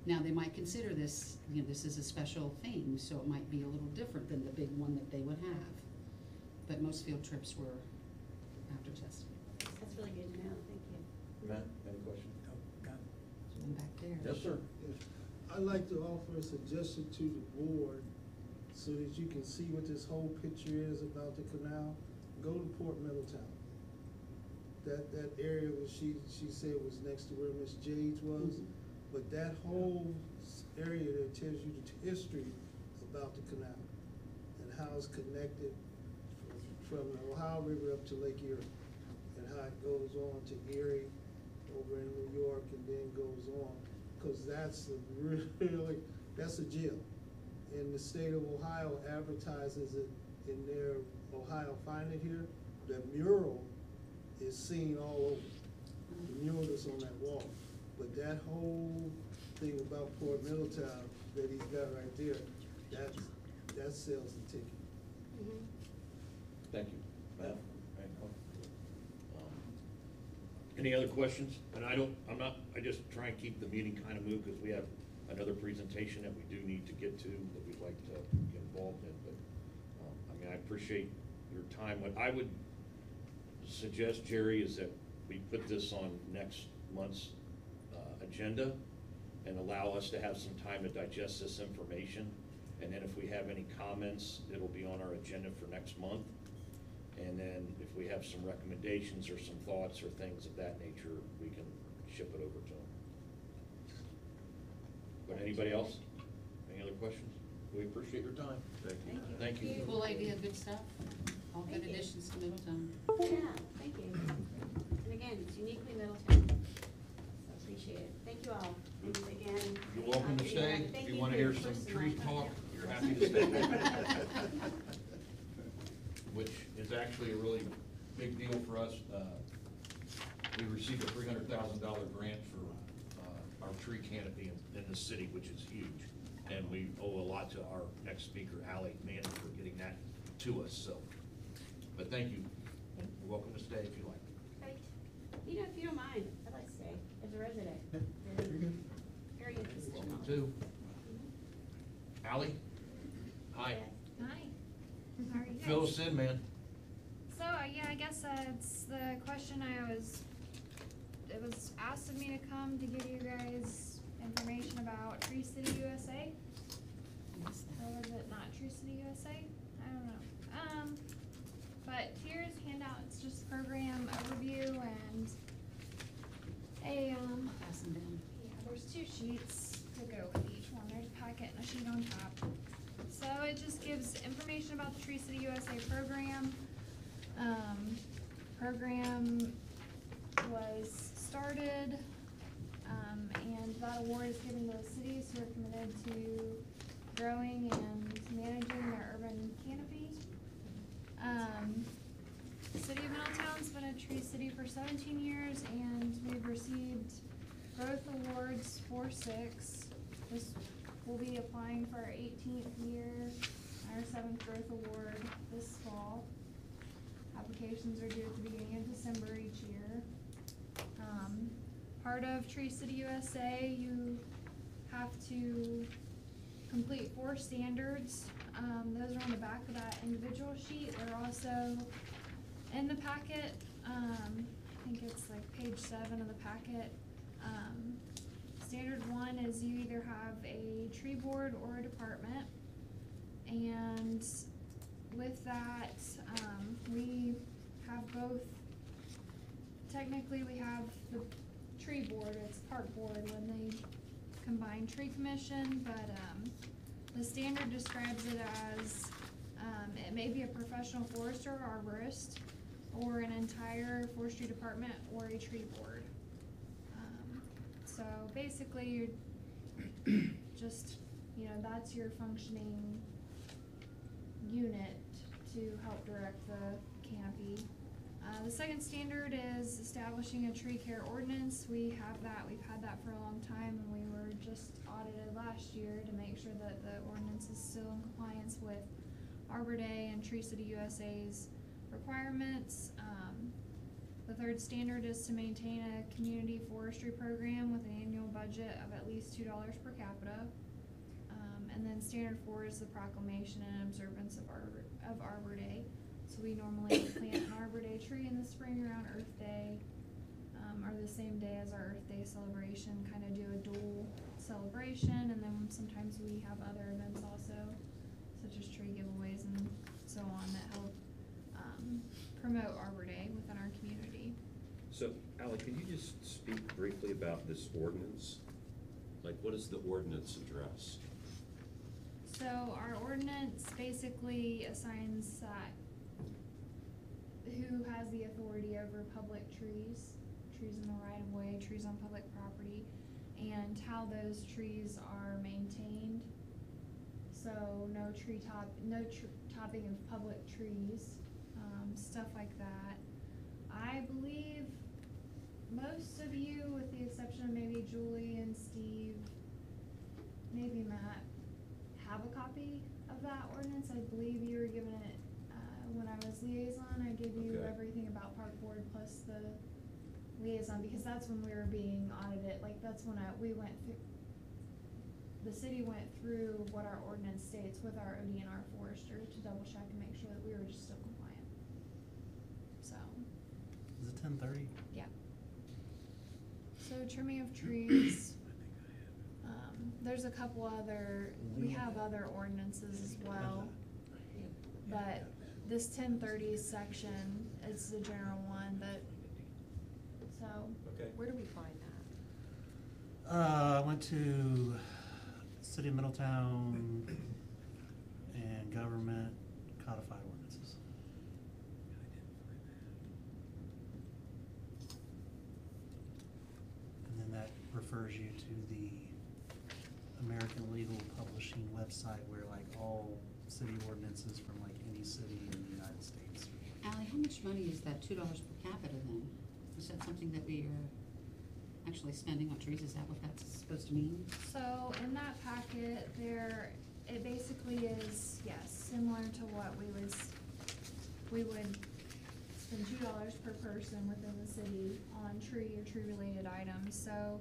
Now, they might consider this, you know, this is a special thing, so it might be a little different than the big one that they would have. But most field trips were after testing. That's really good to know, thank you. Matt, any questions? One back there. Yes, sir. I'd like to offer a suggestion to the board so that you can see what this whole picture is about the canal. Go to Port Middletown. That area where she said was next to where Miss Jade's was. But that whole area there tells you the history about the canal and how it's connected from the Ohio River up to Lake Erie, and how it goes on to Erie over in New York and then goes on. Cause that's a really, that's a gem. And the state of Ohio advertises it in their Ohio Find It Here. The mural is seen all over, the mural that's on that wall. But that whole thing about Port Middletown that he's got right there, that sells the ticket. Mhm. Thank you. Matt? Any other questions? And I just try and keep the meeting kind of moved because we have another presentation that we do need to get to that we'd like to get involved in, but, I mean, I appreciate your time. What I would suggest, Jerry, is that we put this on next month's agenda and allow us to have some time to digest this information. And then if we have any comments, it'll be on our agenda for next month. And then if we have some recommendations or some thoughts or things of that nature, we can ship it over to them. But anybody else? Any other questions? We appreciate your time. Thank you. Thank you. Cool idea, good stuff. All good Thank you. additions to Middletown. Yeah, thank you. And again, it's uniquely Middletown, so appreciate it. Thank you all. And again. You're welcome to stay. Thank If you for want to your hear some personal tree time. talk, you're happy to stay. Which is actually a really big deal for us. We received a $300,000 grant for our tree canopy in the city, which is huge. And we owe a lot to our next speaker, Allie Manning, for getting that to us, so. But thank you. You're welcome to stay if you like. Great. You know, if you don't mind, I'd like to stay as a resident. Yeah, you're good. Very interesting. Welcome too. Allie? Hi. Hi. How are you guys? Fill us in, man. So, yeah, I guess it's the question it was asked of me to come to give you guys information about Tree City USA. Or was it not Tree City USA? I don't know. But here's a handout, it's just program overview and a, Pass them down. yeah, there's 2 sheets to go with each one. There's a packet and a sheet on top. So it just gives information about the Tree City USA program. Program was started, and that award is given to the cities who are committed to growing and managing their urban canopy. The city of Middletown's been a tree city for 17 years, and we've received growth awards for 6. This will be applying for our 18th year, our 7th growth award this fall. Applications are due at the beginning of December each year. Part of Tree City USA, you have to complete 4 standards. Those are on the back of that individual sheet. They're also in the packet. I think it's like page 7 of the packet. Standard 1 is you either have a tree board or a department. And with that, we have both. Technically, we have the tree board, it's park board when they combine tree commission, but the standard describes it as it may be a professional forester or arborist, or an entire forestry department, or a tree board. So basically, you're just, you know, that's your functioning unit to help direct the canopy. The second standard is establishing a tree care ordinance. We have that, we've had that for a long time, and we were just audited last year to make sure that the ordinance is still in compliance with Arbor Day and Tree City USA's requirements. The third standard is to maintain a community forestry program with an annual budget of at least $2 per capita. And then standard 4 is the proclamation and observance of Arbor Day. So we normally plant an Arbor Day tree in the spring around Earth Day, or the same day as our Earth Day celebration, kind of do a dual celebration, and then sometimes we have other events also, such as tree giveaways and so on, that help promote Arbor Day within our community. So, Ally, can you just speak briefly about this ordinance? Like, what does the ordinance address? So our ordinance basically assigns who has the authority over public trees in the right of way, trees on public property, and how those trees are maintained. So no topping of public trees, stuff like that. I believe most of you, with the exception of maybe Julie and Steve, maybe Matt, have a copy of that ordinance. I believe you were given it when I was liaison. I gave you Okay. everything about park board plus the liaison, because that's when we were being audited. Like, that's when we went through, the city went through what our ordinance states with our ODNR forester to double check and make sure that we were just still compliant. So, Is it 10:30? yeah. So trimming of trees, there's a couple other, we have other ordinances as well, but this 1030 section is the general one, but, so. Okay. Where do we find that? I went to City of Middletown and Government Codified Ordinances. And then that refers you to the American Legal Publishing website, where like all city ordinances from like any city in the United States. Ally, how much money is that $2 per capita then? Is that something that we are actually spending on trees? Is that what that's supposed to mean? So in that packet, it basically is, yes, similar to what we would spend $2 per person within the city on tree or tree-related items. So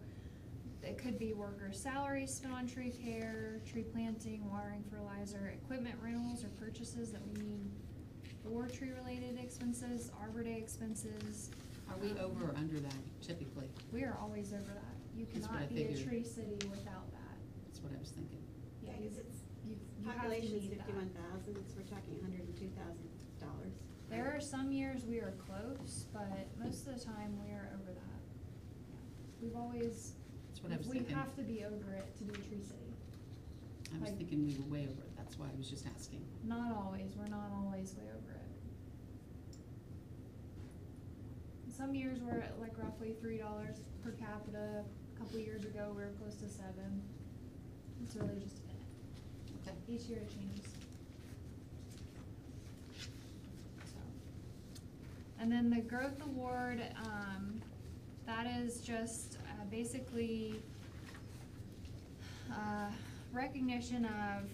it could be workers' salaries spent on tree care, tree planting, watering, fertilizer, equipment rentals or purchases that we need for tree-related expenses, Arbor Day expenses. Are we over or under that typically? We are always over that. You That's what I cannot be a figured. tree city without that. That's what I was thinking. Yeah, you- 'cause it's, you have to population's meet that. 51,000, so we're talking $102,000. There are some years we are close, but most of the time we are over that. We've always, That's what I was we thinking. have to be over it to be a tree city. I was like- thinking we were way over it. That's why I was just asking. Not always, we're not always way over it. Some years we're at like roughly $3 per capita. A couple years ago, we were close to $7. It's really just, Okay. each year it changes. So. And then the growth award, that is just basically recognition of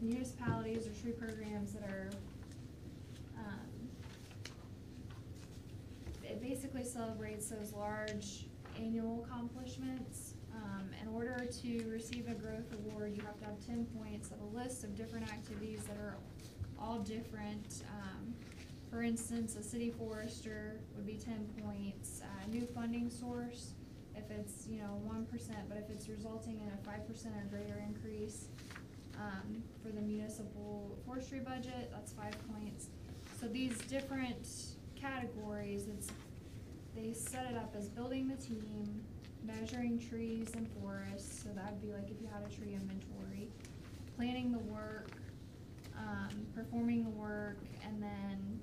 municipalities or tree programs that are, it basically celebrates those large annual accomplishments. In order to receive a growth award, you have to have 10 points of a list of different activities that are all different. For instance, a city forester would be 10 points. New funding source, if it's, 1%, but if it's resulting in a 5% or greater increase for the municipal forestry budget, that's 5 points. So these different categories, they set it up as building the team, measuring trees and forests, so that would be like if you had a tree inventory, planning the work, performing the work, and then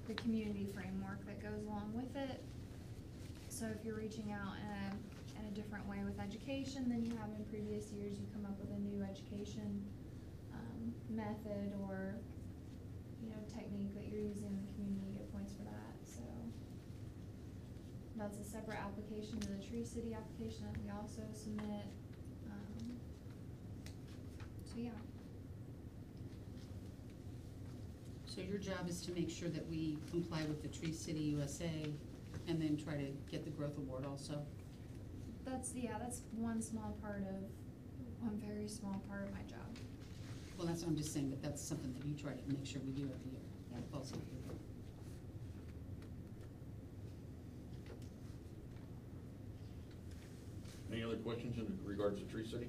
the community framework that goes along with it. So if you're reaching out in a different way with education than you have in previous years, you come up with a new education method or technique that you're using in the community, you get points for that. So that's a separate application to the Tree City application that we also submit. So yeah. So your job is to make sure that we comply with the Tree City USA and then try to get the growth award also? That's one small part of, one very small part of my job. Well, that's what I'm just saying, that that's something that you try to make sure we do every year. Yeah. Also. Any other questions in regards to Tree City?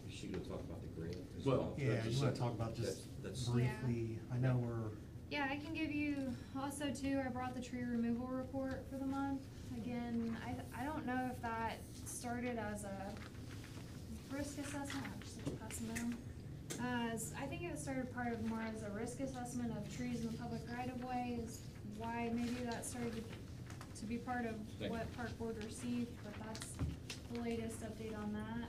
Is she gonna talk about the grant as Well, well? Yeah, that's you a wanna second. talk about just That's- briefly, I know we're, Yeah, I can give you, also too, I brought the tree removal report for the month. Again, I don't know if that started as a risk assessment, I'll just pass them down. I think it started part of more as a risk assessment of trees in the public right of way, is why maybe that started to be part of Thank you. what Park Board received, but that's the latest update on that.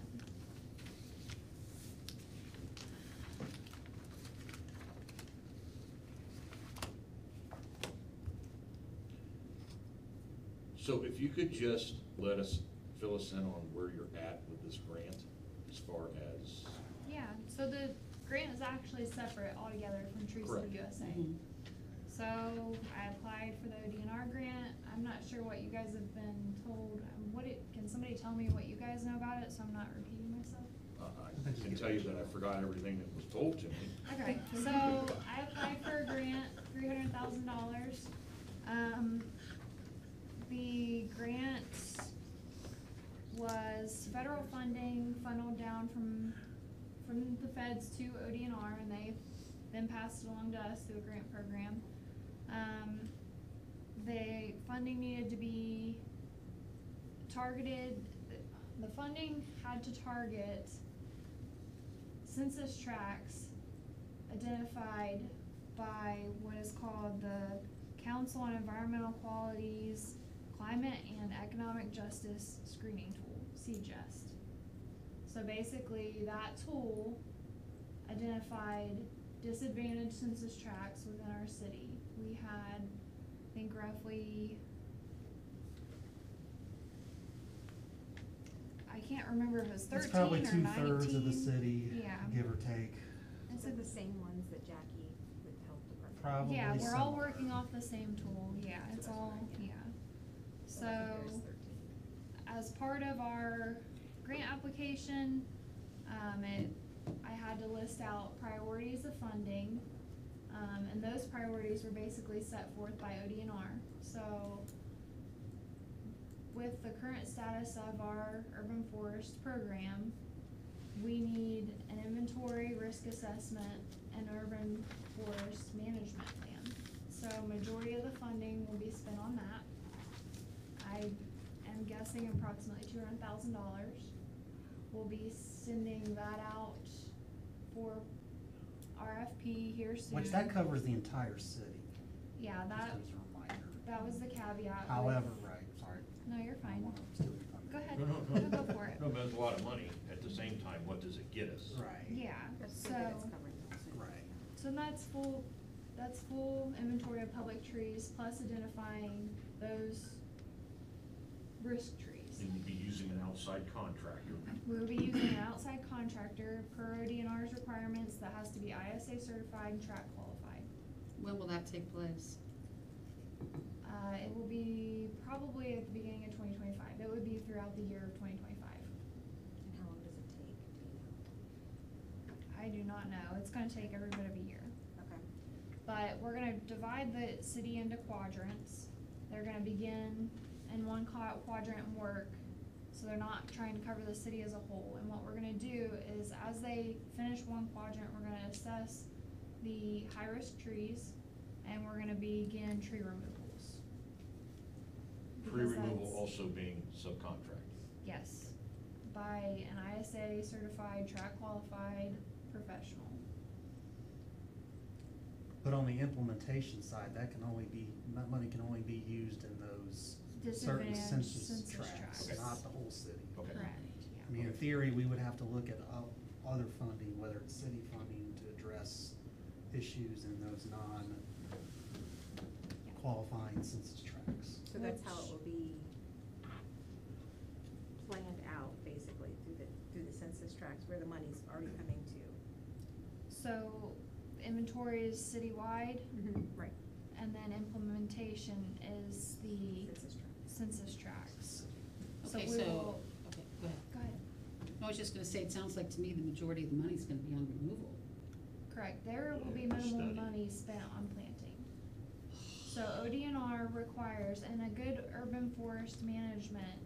So if you could just fill us in on where you're at with this grant as far as, Yeah, so the grant is actually separate altogether from Tree Correct. City USA. Mhm. So I applied for the ODNR grant. I'm not sure what you guys have been told. Can somebody tell me what you guys know about it, so I'm not repeating myself? I can tell you that I forgot everything that was told to me. Okay, so I applied for a grant, $300,000. The grant was federal funding funneled down from the feds to ODNR, and they then passed it along to us through a grant program. The funding needed to be targeted, the funding had to target census tracts identified by what is called the Council on Environmental Quality's Climate and Economic Justice Screening Tool, CJEST. So basically, that tool identified disadvantaged census tracts within our city. We had, I think, roughly, I can't remember if it was 13 it's probably or 19. 2/3 of the city, Yeah. give or take. Is it the same ones that Jackie with the health department? Probably Yeah, we're all similar. working off the same tool, yeah, it's all, yeah. So, I think there's 13. as part of our grant application, I had to list out priorities of funding, and those priorities were basically set forth by ODNR. So, with the current status of our urban forest program, we need an inventory, risk assessment, and urban forest management plan. So majority of the funding will be spent on that. I am guessing approximately $200,000. We'll be sending that out for RFP here soon. Which that covers the entire city, Yeah, just that, as a reminder. that was the caveat. with- However, right, sorry. No, you're I don't fine. wanna steal your thunder. Go ahead. No, No, go for it. No, but it's a lot of money. At the same time, what does it get us? Right. Yeah, That's so. good that it's covering those. Right. So that's full inventory of public trees, plus identifying those risk trees. And you'd be using an outside contractor. We'll be using an outside contractor per ODNR's requirements that has to be ISA certified and track qualified. When will that take place? It will be probably at the beginning of 2025. It would be throughout the year of 2025. And how long does it take, do you know? I do not know. It's gonna take every bit of a year. Okay. But we're gonna divide the city into quadrants. They're gonna begin in one quadrant and work, so they're not trying to cover the city as a whole. And what we're gonna do is, as they finish one quadrant, we're gonna assess the high-risk trees, and we're gonna begin tree removals. Tree Because removal that's- also being subcontracted. Yes, by an ISA certified, track qualified professional. But on the implementation side, that money can only be used in those certain Disadvantaged census census tracts, tracts. not the whole city. Okay. Correct, I mean, in theory, we would have to look at other funding, whether it's city funding to address issues in those non-qualifying census tracts. So that's how it will be planned out, basically, through the census tracts, where the money's already coming to. So inventory is citywide, Right. and then implementation is the Census tract. census tracts. So Okay, we will, okay, go ahead. go ahead. No, I was just gonna say, it sounds like to me the majority of the money's gonna be on removal. Correct, there will be Yeah, minimal study. money spent on planting. So ODNR requires, and a good urban forest management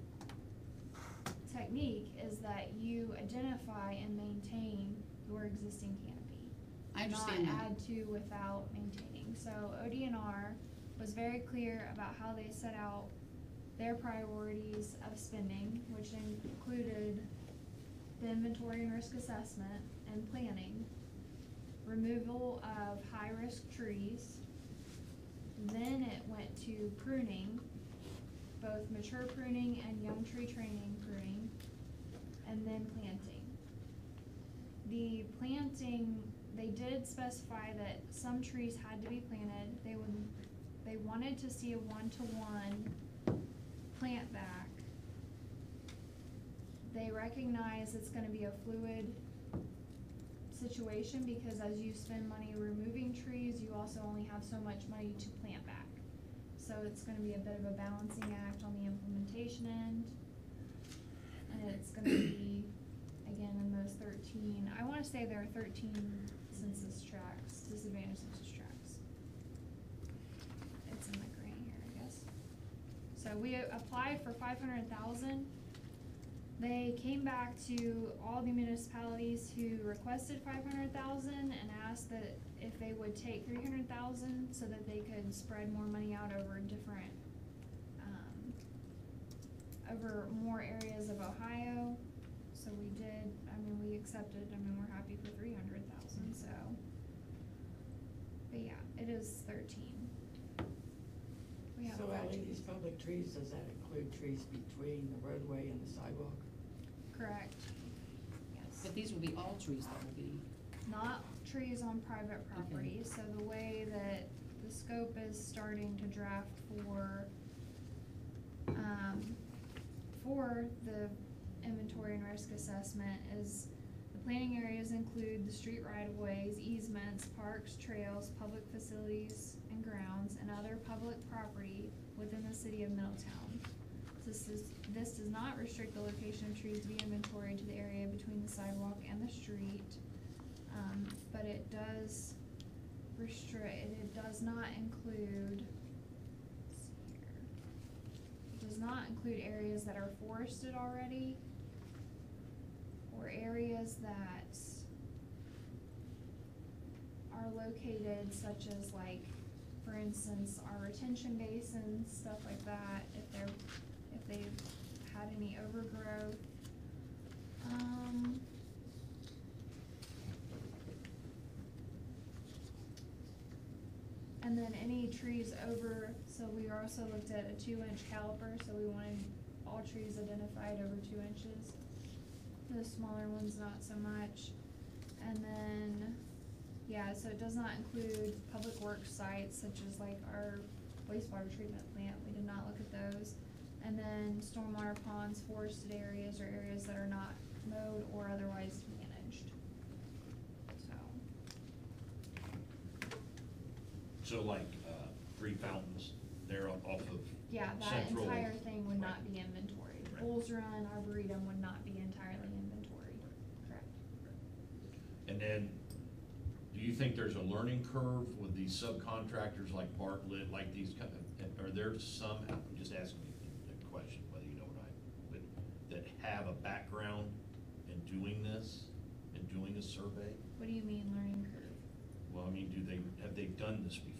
technique is that you identify and maintain your existing canopy. I understand Not that. add to without maintaining. So ODNR was very clear about how they set out their priorities of spending, which included the inventory and risk assessment and planning, removal of high-risk trees, then it went to pruning, both mature pruning and young tree training pruning, and then planting. The planting, they did specify that some trees had to be planted. They wanted to see a one-to-one plant back. They recognize it's gonna be a fluid situation because as you spend money removing trees, you also only have so much money to plant back. So it's gonna be a bit of a balancing act on the implementation end. And it's gonna be, again, in those 13, I wanna say there are 13 census tracts, disadvantaged census tracts. It's in the green here, I guess. So we applied for 500,000. They came back to all the municipalities who requested 500,000 and asked that if they would take 300,000 so that they could spread more money out over different, over more areas of Ohio. So we did, we accepted, we're happy for 300,000, so. But yeah, it is 13. We have So 5 Ally, trees. these public trees, does that include trees between the roadway and the sidewalk? Correct, yes. But these will be all trees that will be, Not trees on private property, so the way that the scope is starting to draft for the inventory and risk assessment is the planning areas include the street right-of-ways, easements, parks, trails, public facilities and grounds, and other public property within the city of Middletown. This does not restrict the location of trees to be inventoried to the area between the sidewalk and the street, but it does restrict, it does not include, let's see here. It does not include areas that are forested already, or areas that are located such as like, for instance, our retention basins, stuff like that, if they've had any overgrowth. And then any trees over, so we also looked at a 2-inch caliper, so we wanted all trees identified over 2 inches. The smaller ones, not so much. And then, yeah, so it does not include public works sites such as like our wastewater treatment plant. We did not look at those. And then stormwater ponds, forested areas, or areas that are not mowed or otherwise managed. So like, Three Fountains, they're off of Yeah, that Central. entire thing would not Right. be inventoried. Right. Bulls Run, Arboretum would not be entirely inventoried, correct? And then, do you think there's a learning curve with these subcontractors like Bartlett, like these kind of, are there some, I'm just asking you the question, whether you know what but that have a background in doing this, in doing a survey? What do you mean learning curve? Well, have they done this before?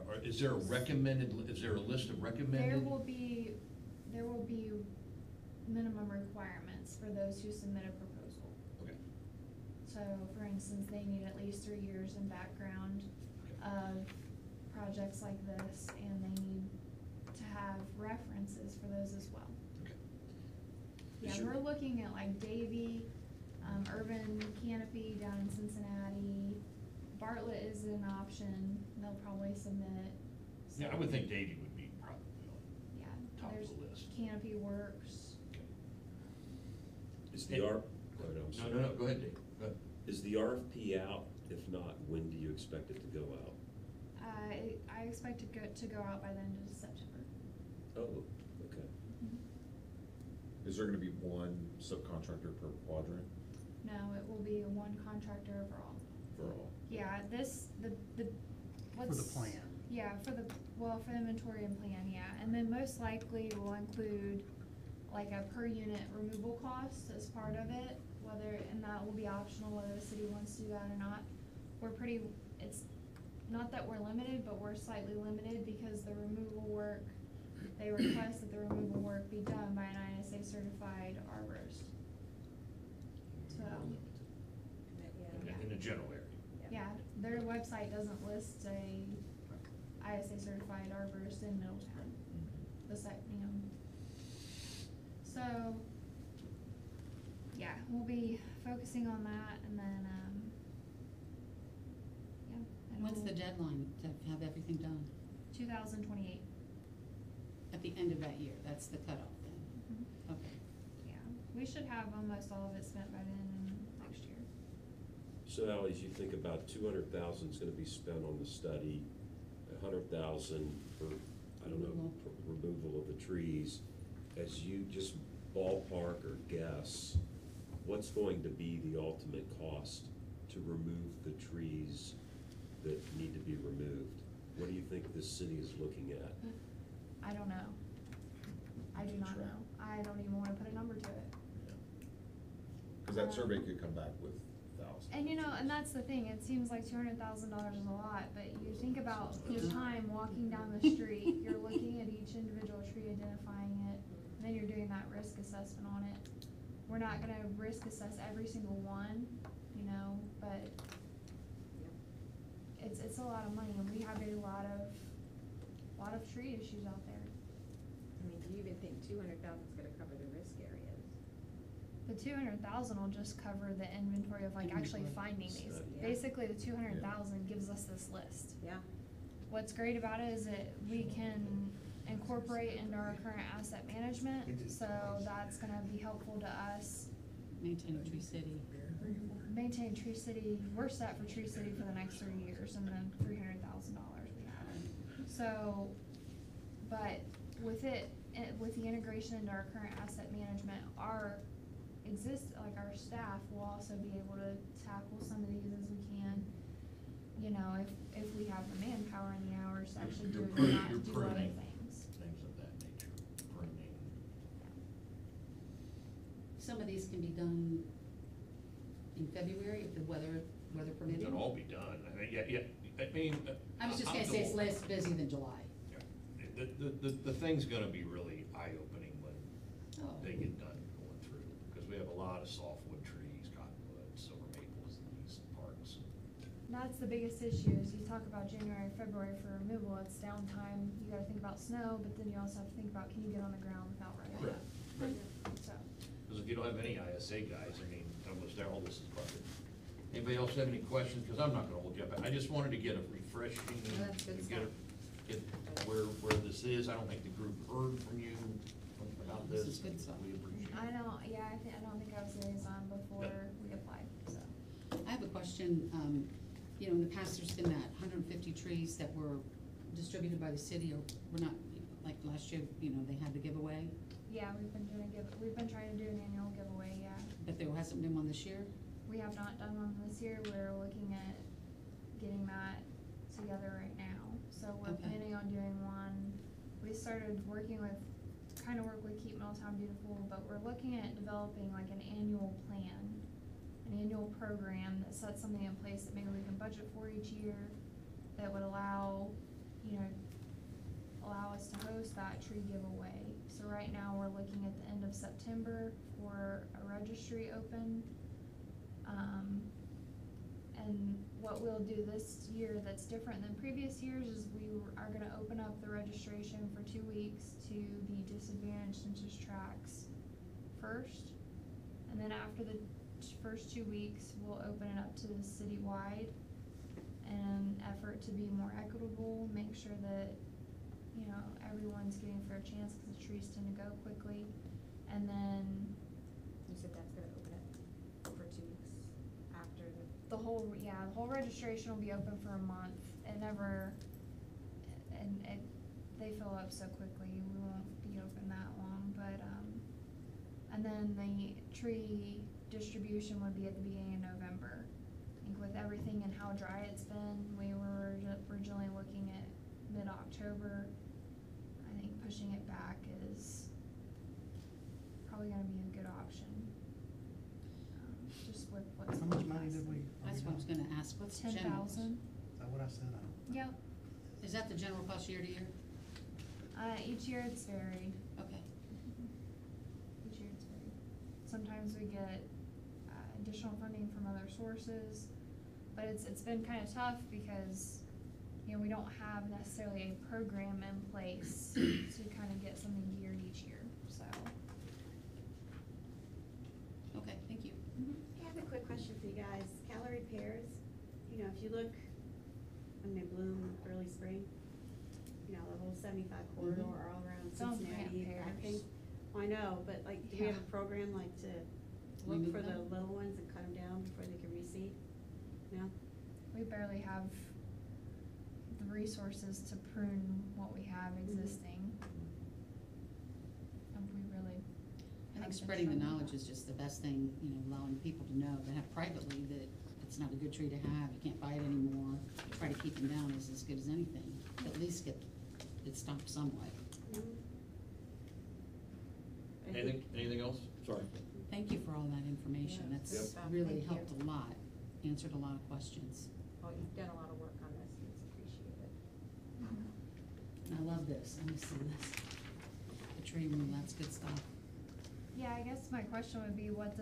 Or is there a list of recommended? There will be minimum requirements for those who submit a proposal. Okay. So, for instance, they need at least 3 years in background of projects like this, and they need to have references for those as well. Okay. Yeah, Is your- we're looking at like Davie, Urban Canopy down in Cincinnati. Bartlett is an option, they'll probably submit. Yeah, I would think Davie would be probably on Yeah, top there's of the list. Canopy Works. Okay. Is the R, oh, no, I'm sorry. No, go ahead, Dave, go ahead. Is the RFP out If not, when do you expect it to go out? I expect to go out by the end of September. Oh, okay. Is there gonna be one subcontractor per quadrant No, it will be one contractor overall. for all? Yeah, the For what's. the plan. Yeah, for the inventory and plan, yeah, and then most likely will include like a per unit removal cost as part of it, and that will be optional whether the city wants to do that or not. It's not that we're limited, but we're slightly limited because the removal work, they request that the removal work be done by an ISA certified arborist. So, In the general area. yeah, their website doesn't list a ISA certified arborist in Middletown. So, yeah, we'll be focusing on that and then, yeah. and When's the we'll- deadline to have everything done? 2028. At the end of that year, that's the cutoff then? Mhm. Okay. Yeah, we should have almost all of it spent by then next year. So Al, as you think about 200,000 is gonna be spent on the study, 100,000 for, I don't know, Removal. for removal of the trees, as you just ballpark or guess, what's going to be the ultimate cost to remove the trees that need to be removed? What do you think this city is looking at? I don't know. I do not know. I don't even wanna put a number to it. Cause that survey could come back with thousands. And and that's the thing, it seems like $200,000 is a lot, but you think about your time walking down the street, you're looking at each individual tree, identifying it, and then you're doing that risk assessment on it. We're not gonna risk assess every single one, but it's a lot of money, and we have a lot of tree issues out there. I mean, do you even think 200,000 is gonna cover the risk areas? The 200,000 will just cover the inventory of actually Inventory. finding these. Study. Yeah. Basically, the 200,000 gives us this list. Yeah. What's great about it is that we can incorporate into our current asset management, so that's gonna be helpful to us. Maintain a Tree City. Maintain Tree City, we're set for Tree City for the next 3 years and then $300,000 we have. So, but with the integration into our current asset management, our staff will also be able to tackle some of these as we can. If we have the manpower and the hours to actually do it and not You're do other pruning things. things of that nature, pruning. Some of these can be done in February if the weather permitting. It'll all be done. I mean, yeah, I mean. I was just gonna say it's less busy than July. Yeah. The thing's gonna be really eye-opening when Oh. they get done going through, because we have a lot of softwood trees, cottonwood, silver maples in these parks. That's the biggest issue, is you talk about January, February for removal, it's downtime, you gotta think about snow, but then you also have to think about, can you get on the ground without running? Right. So, Because if you don't have any ISA guys, I mean, almost all this is covered. Anybody else have any questions? Because I'm not gonna hold you up. I just wanted to get a refreshing. No, that's good to stuff. get where this is. I don't think the group heard from you about this. This is good stuff. We appreciate it. I don't think I was liaison before we applied, so. I have a question. In the past, there's been that 150 trees that were distributed by the city, or were not, like last year, they had the giveaway, Yeah, we've been trying to do an annual giveaway, yeah. but there hasn't been one this year? We have not done one this year, we're looking at getting that together right now. So we're Okay. planning on doing one. We started work with Keep Middletown Beautiful, but we're looking at developing like an annual plan, an annual program that sets something in place that maybe we can budget for each year, that would allow us to host that tree giveaway. So right now, we're looking at the end of September for a registry open. And what we'll do this year that's different than previous years is we are gonna open up the registration for 2 weeks to the disadvantaged census tracts first. And then after the first 2 weeks, we'll open it up to the citywide in an effort to be more equitable, make sure that, everyone's getting a fair chance, cause the trees tend to go quickly. And then You said that's gonna open it for 2 weeks after the. the whole registration will be open for a month. It never, they fill up so quickly, we won't be open that long, but, and then the tree distribution would be at the beginning of November. I think with everything and how dry it's been, we were originally looking at mid-October. I think pushing it back is probably gonna be a good option. Just with what's. How much money did we? That's what I was gonna ask, what's the 10,000. general cost? Is that what I said? Yep, Is that the general cost year to year? each year it's varied. Okay. Each year it's varied. Sometimes we get additional funding from other sources, but it's been kind of tough because, you know, we don't have necessarily a program in place to kind of get something geared each year, so. Okay, thank you. I have a quick question for you guys. Calorie pears, you know, if you look when they bloom early spring, you know, the whole 75 corridor all around Don't Cincinnati. plant I pears. think, well, I know, but like, do we have a program like to look Remove for the them? little ones and cut them down before they can reseed? No? We barely have the resources to prune what we have existing. And we really. I think have been spreading the trying knowledge that. is just the best thing, you know, allowing people to know that have privately that it's not a good tree to have, you can't buy it anymore. Try to keep them down is as good as anything, at least get it stopped somewhat. Anything else? Sorry. Thank you for all that information, Yeah, that's good stuff. really Thank helped you. a lot, answered a lot of questions. Well, you've done a lot of work on this, and it's appreciated. And I love this, let me see this. The tree room, that's good stuff. Yeah, I guess my question would be, what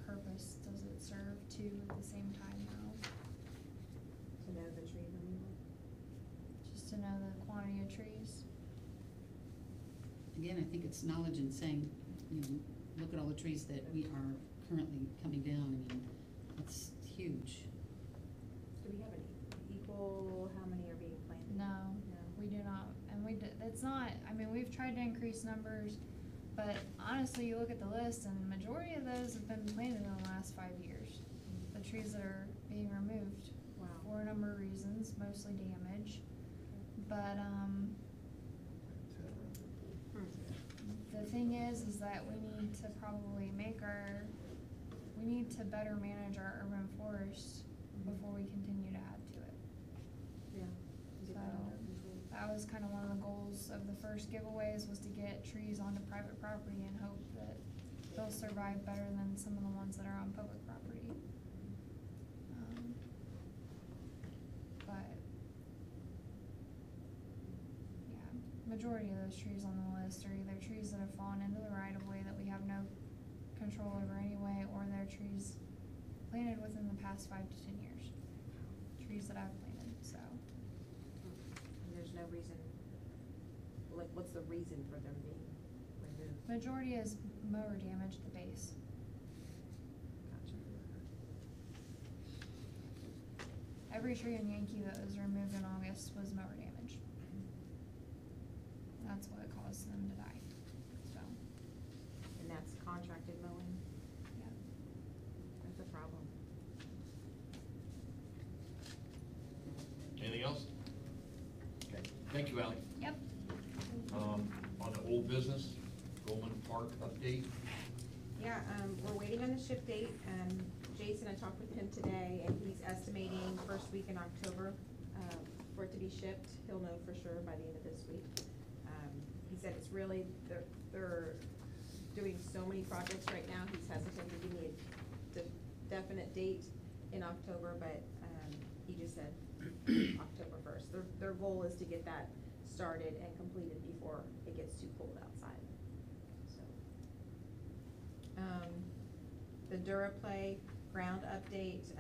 purpose does it serve to at the same time now? To know the tree removal. Just to know the quantity of trees? Again, I think it's knowledge and saying, you know, look at all the trees that we are currently coming down, I mean, it's huge. Do we have an equal, how many are being planted? No, No. we do not, and it's not, I mean, we've tried to increase numbers, but honestly, you look at the list and the majority of those have been planted in the last 5 years. The trees that are being removed. Wow. For a number of reasons, mostly damage, but, the thing is that we need to probably we need to better manage our urban forests before we continue to add to it. Yeah. So, that was kind of one of the goals of the first giveaways, was to get trees onto private property and hope that they'll survive better than some of the ones that are on public property. But, yeah, majority of those trees on the list are either trees that have fallen into the right of way that we have no control over anyway, or they're trees planted within the past 5 to 10 years. Trees that I've planted, so. And there's no reason, like, what's the reason for them being removed? Majority is mower damage at the base. Gotcha. Every tree in Yankee that was removed in August was mower damage. That's what caused them to die, so, And that's contracted mowing? yeah. That's a problem. Anything else? Okay, thank you, Ally. Yep. On the old business, Goldman Park update. Yeah, we're waiting on the ship date. Jason, I talked with him today, and he's estimating first week in October, for it to be shipped. He'll know for sure by the end of this week. He said it's really, they're doing so many projects right now, he's hesitant to give me a definite date in October, but, he just said October 1st. Their goal is to get that started and completed before it gets too cold outside, so. The DuraPlay ground update,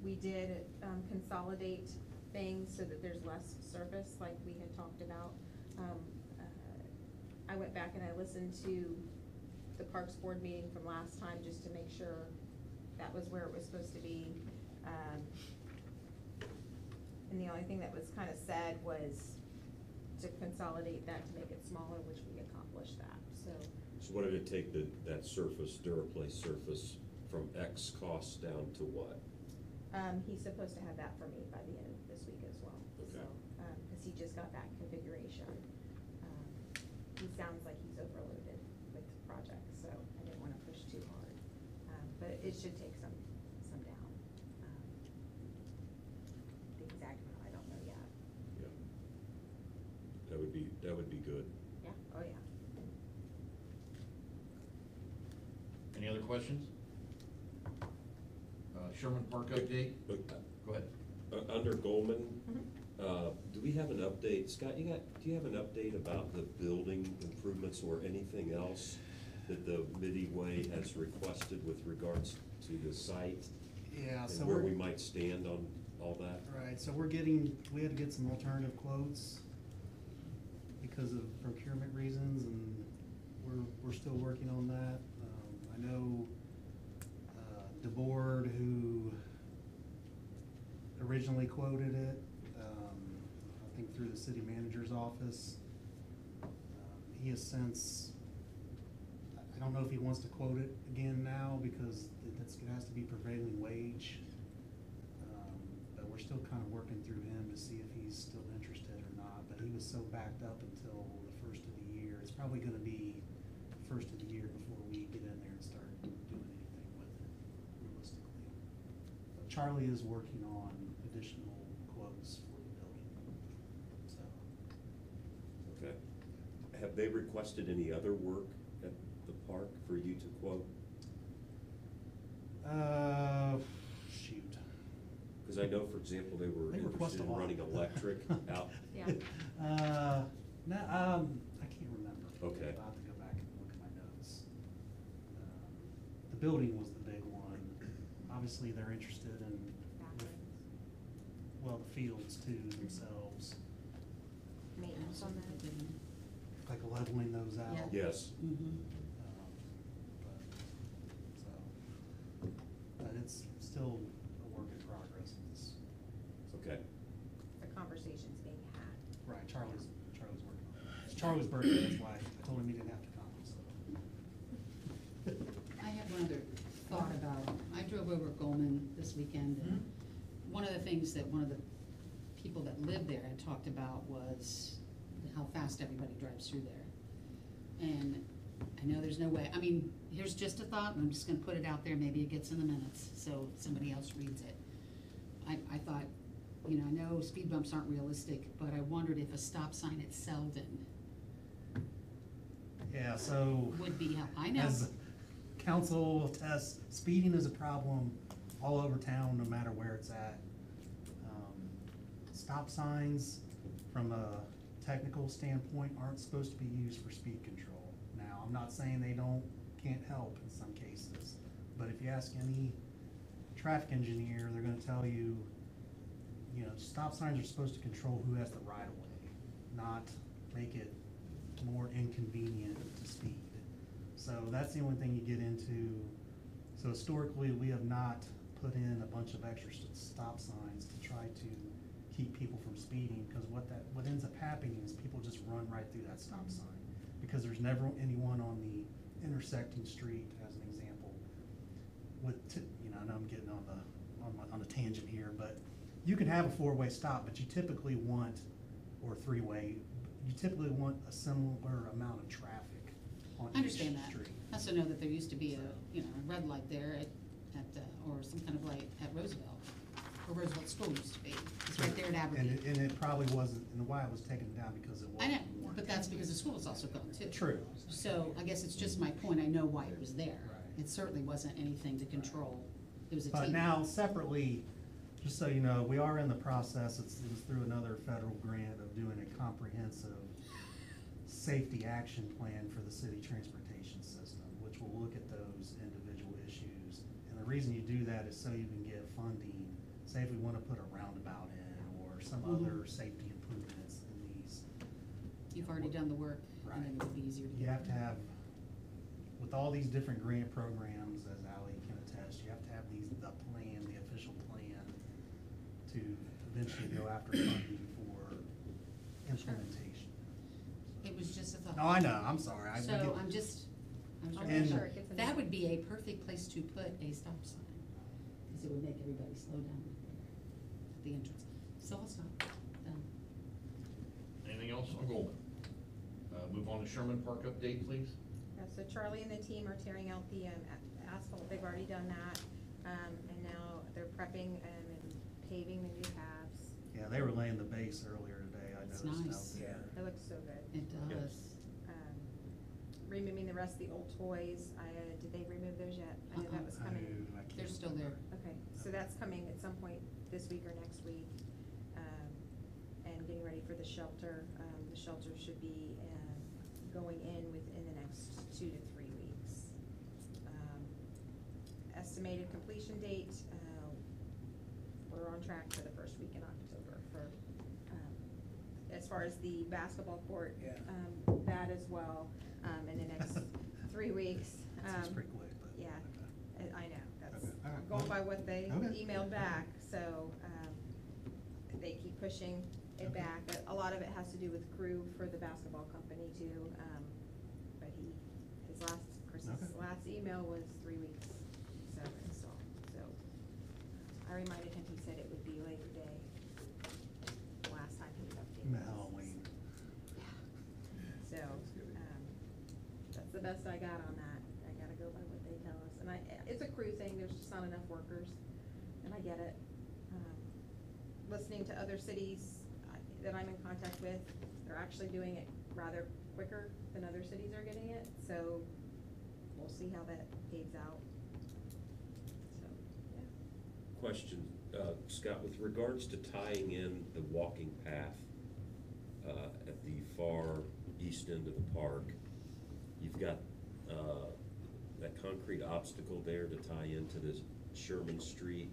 we did, consolidate things so that there's less surface, like we had talked about. I went back and I listened to the Parks Board meeting from last time, just to make sure that was where it was supposed to be. And the only thing that was kind of said was to consolidate that to make it smaller, which we accomplished that, so. So what did it take that surface, DuraPlay surface, from X cost down to what? He's supposed to have that for me by the end of this week as well. Okay. So, cause he just got that configuration. He sounds like he's overloaded with the project, so I didn't wanna push too hard. But it should take some down. The exact amount, I don't know yet. Yeah. That would be good. Yeah, oh yeah. Any other questions? Sherman Park update? Go ahead. Under Goldman, Mhm. do we have an update? Scott, do you have an update about the building improvements or anything else that the Midway has requested with regards to the site? Yeah, so And where we're. we might stand on all that? Right, so we had to get some alternative quotes because of procurement reasons, and we're still working on that. I know, the board who originally quoted it, I think through the city manager's office, he has since, I don't know if he wants to quote it again now because it has to be prevailing wage. But we're still kind of working through him to see if he's still interested or not, but he was so backed up until the first of the year. It's probably gonna be the first of the year before we get in there and start doing anything with it, realistically. But Charlie is working on additional quotes for the building, so. Okay. Have they requested any other work at the park for you to quote? Shoot. Because I know, for example, they were They request interested a in lot. running electric out. Yeah. No, I can't remember. Okay. I'll have to go back and look at my notes. The building was the big one. Obviously, they're interested in, Bathrooms, well, the fields too themselves, maintenance on that. like leveling those out. Yeah. Yes. Mm-hmm. But it's still a work in progress. Okay. The conversation's being had. Right, Charlie's working on it. It's Charlie's birthday, that's why I told him he didn't have to come, so. I have one other thought about, I drove over Goldman this weekend, and one of the things that one of the people that lived there had talked about was how fast everybody drives through there. And I know there's no way, I mean, here's just a thought, and I'm just gonna put it out there, maybe it gets in the minutes, so somebody else reads it. I thought, you know, I know speed bumps aren't realistic, but I wondered if a stop sign at Selden Yeah, so. would be, I know. As council attests, speeding is a problem all over town, no matter where it's at. Stop signs, from a technical standpoint, aren't supposed to be used for speed control. Now, I'm not saying they can't help in some cases, but if you ask any traffic engineer, they're gonna tell you, you know, stop signs are supposed to control who has the right of way, not make it more inconvenient to speed. So that's the only thing you get into. So historically, we have not put in a bunch of extra stop signs to try to keep people from speeding, because what ends up happening is people just run right through that stop sign, because there's never anyone on the intersecting street, as an example, with, you know, I know I'm getting on a tangent here, but you can have a four-way stop, but you typically want, or three-way, you typically want a similar amount of traffic on I each understand that. street. I also know that there used to be a, you know, a red light there or some kind of light at Roosevelt, where Roosevelt School used to be. It's right there at Aberdeen. And it probably wasn't, and why it was taken down, because it I know, wasn't working. but that's because the school was also gone too. True. So I guess it's just my point, I know why it was there. Right. It certainly wasn't anything to control, it was a team. But now separately, just so you know, we are in the process, it was through another federal grant of doing a comprehensive safety action plan for the city transportation system, which will look at those individual issues. And the reason you do that is so you can get funding, say if we wanna put a roundabout in or some other safety improvements in these. You've already done the work, and then Right. it would be easier to get. You have to have, with all these different grant programs, as Ally can attest, you have to have the plan, the official plan, to eventually go after funding for implementation. It was just a thought. No, I know, I'm sorry. So I'm just I'm sure. I'll make it's sure it gets in That there. would be a perfect place to put a stop sign, because it would make everybody slow down right there at the entrance. So I'll stop, done. Anything else on Goldman? Move on to Sherman Park update, please. So Charlie and the team are tearing out the asphalt, they've already done that, and now they're prepping and paving the new paths. Yeah, they were laying the base earlier today, I It's noticed nice. out there. It looks so good. It does. Removing the rest of the old toys, did they remove those yet? I know that was coming. I can't They're still there. remember. Okay, so that's coming at some point this week or next week. And getting ready for the shelter. The shelter should be going in within the next 2 to 3 weeks. Estimated completion date, we're on track for the first week in October for, as far as the basketball court, that as well, in the next 3 weeks. That seems pretty quick, but. Yeah, okay. I know, that's, Okay, all right. I'm going by what they Okay. emailed back, so, they keep pushing it Okay. back. A lot of it has to do with crew for the basketball company too, but Chris's Okay. last email was 3 weeks, so install, so. I reminded him, he said it would be Labor Day, last time he updated us. Halloween. So, that's the best I got on that. I gotta go by what they tell us. And it's a crew thing, there's just not enough workers, and I get it. Listening to other cities that I'm in contact with, they're actually doing it rather quicker than other cities are getting it, so we'll see how that pans out. So, yeah. Question, Scott, with regards to tying in the walking path at the far east end of the park, you've got that concrete obstacle there to tie into the Sherman Street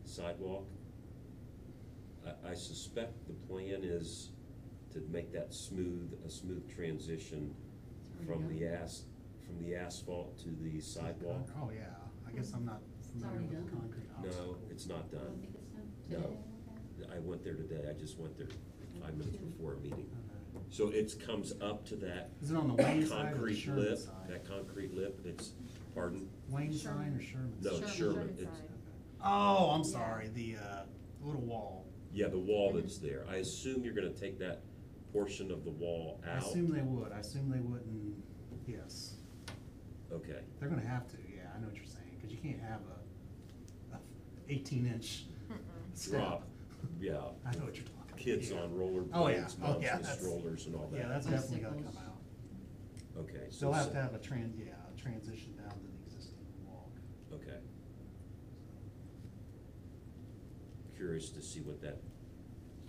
sidewalk. I suspect the plan is to make that a smooth transition from already the asphalt to the sidewalk. Oh, yeah, I guess I'm not familiar already with the done. concrete No, obstacle. it's not I don't done. think it's done No. today. I went there today, I just went there 5 minutes before a meeting. Okay. So it comes up to that Is it on the Wayne side or the concrete Sherman lip, side? that concrete lip, it's, pardon? Wayne side Sherman. or Sherman? No, side? it's Sherman Sherman. It's, side. Oh, I'm Yeah. sorry, the little wall. yeah, the wall that's there. I assume you're gonna take that portion of the wall I out? assume they would, I assume they wouldn't, yes. Okay, They're gonna have to, yeah, I know what you're saying, because you can't have a 18-inch step. drop, yeah. I know what you're talking about. Kids yeah. on roller Oh, yeah. blades, Oh, moms yeah, with that's- strollers and all that. Yeah, that's definitely gonna Bicycles. come out. Okay. so They'll have se- to have a transition down to the existing walk. Okay. Curious to see what that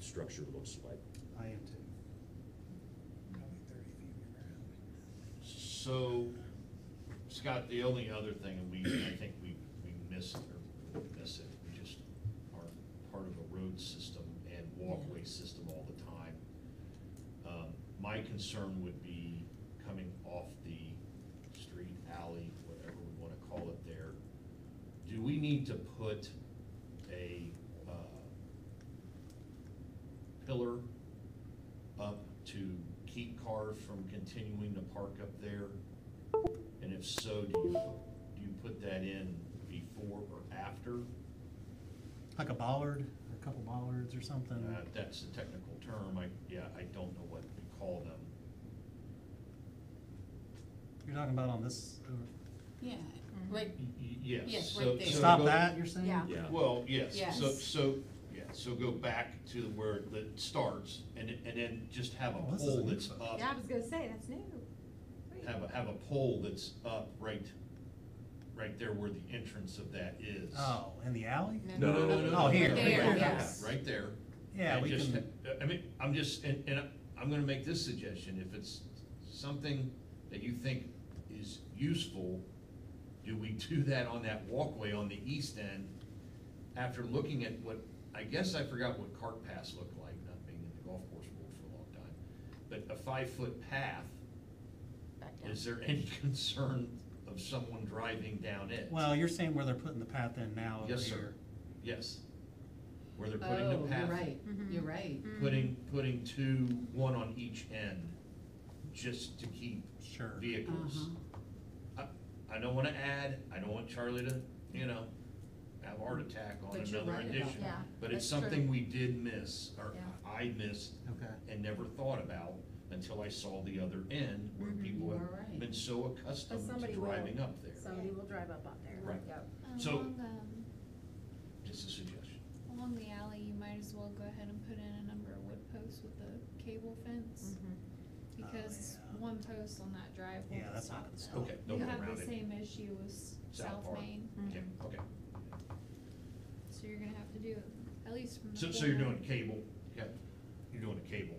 structure looks like. I am too. Probably 30 feet around. So, Scott, the only other thing, and I think we miss it, or miss it, we just aren't part of a road system and walkway system all the time. My concern would be coming off the street, alley, whatever we wanna call it there. Do we need to put a, pillar up to keep cars from continuing to park up there? And if so, do you put that in before or after? Like a bollard, or a couple bollards or something. That's a technical term, I don't know what we call them. You're talking about on this, Yeah, right, Yes. Yes, so- right there. so stop go- that, you're saying? Yeah. Yeah. Well, yes, Yes. so go back to where it starts, and then just have a Oh, this is pole a new that's photo. up. Yeah, I was gonna say, that's new. Great. Have a pole that's up right there where the entrance of that is. Oh, in the alley? No. Oh, here. Right there, Right yes. Right there. Yeah, And we just can, I mean, I'm just, and I'm gonna make this suggestion, if it's something that you think is useful, do we do that on that walkway on the east end? After looking at what, I guess I forgot what cart paths look like, not being in the golf course world for a long time, but a 5-foot path, Back down. is there any concern of someone driving down it? well, you're saying where they're putting the path in now over here. Yes, sir, yes. Where they're putting the oh, path. you're right, Mhm. you're right. Putting one on each end, just to keep Sure. vehicles. Uh-huh. I don't wanna add, I don't want Charlie to, you know, have a heart attack on But you're another right about addition. that. Yeah, But it's that's true. something we did miss, or Yeah. I missed Okay. and never thought about until I saw the other end where Mhm, people you have are right. been so But accustomed to somebody driving will, up there. somebody will drive up on there. Right. Yep. So- Along, Just a suggestion. along the alley, you might as well go ahead and put in a number of wood posts with a cable fence. Mhm. Because yeah. one post on that drive Yeah, won't that's not stop gonna them. stop. Okay, no You go have around the it. same issue with South Park. Main, Yeah, okay. so you're gonna have to do it at least from the So you're corner. doing cable, yeah, you're doing a cable.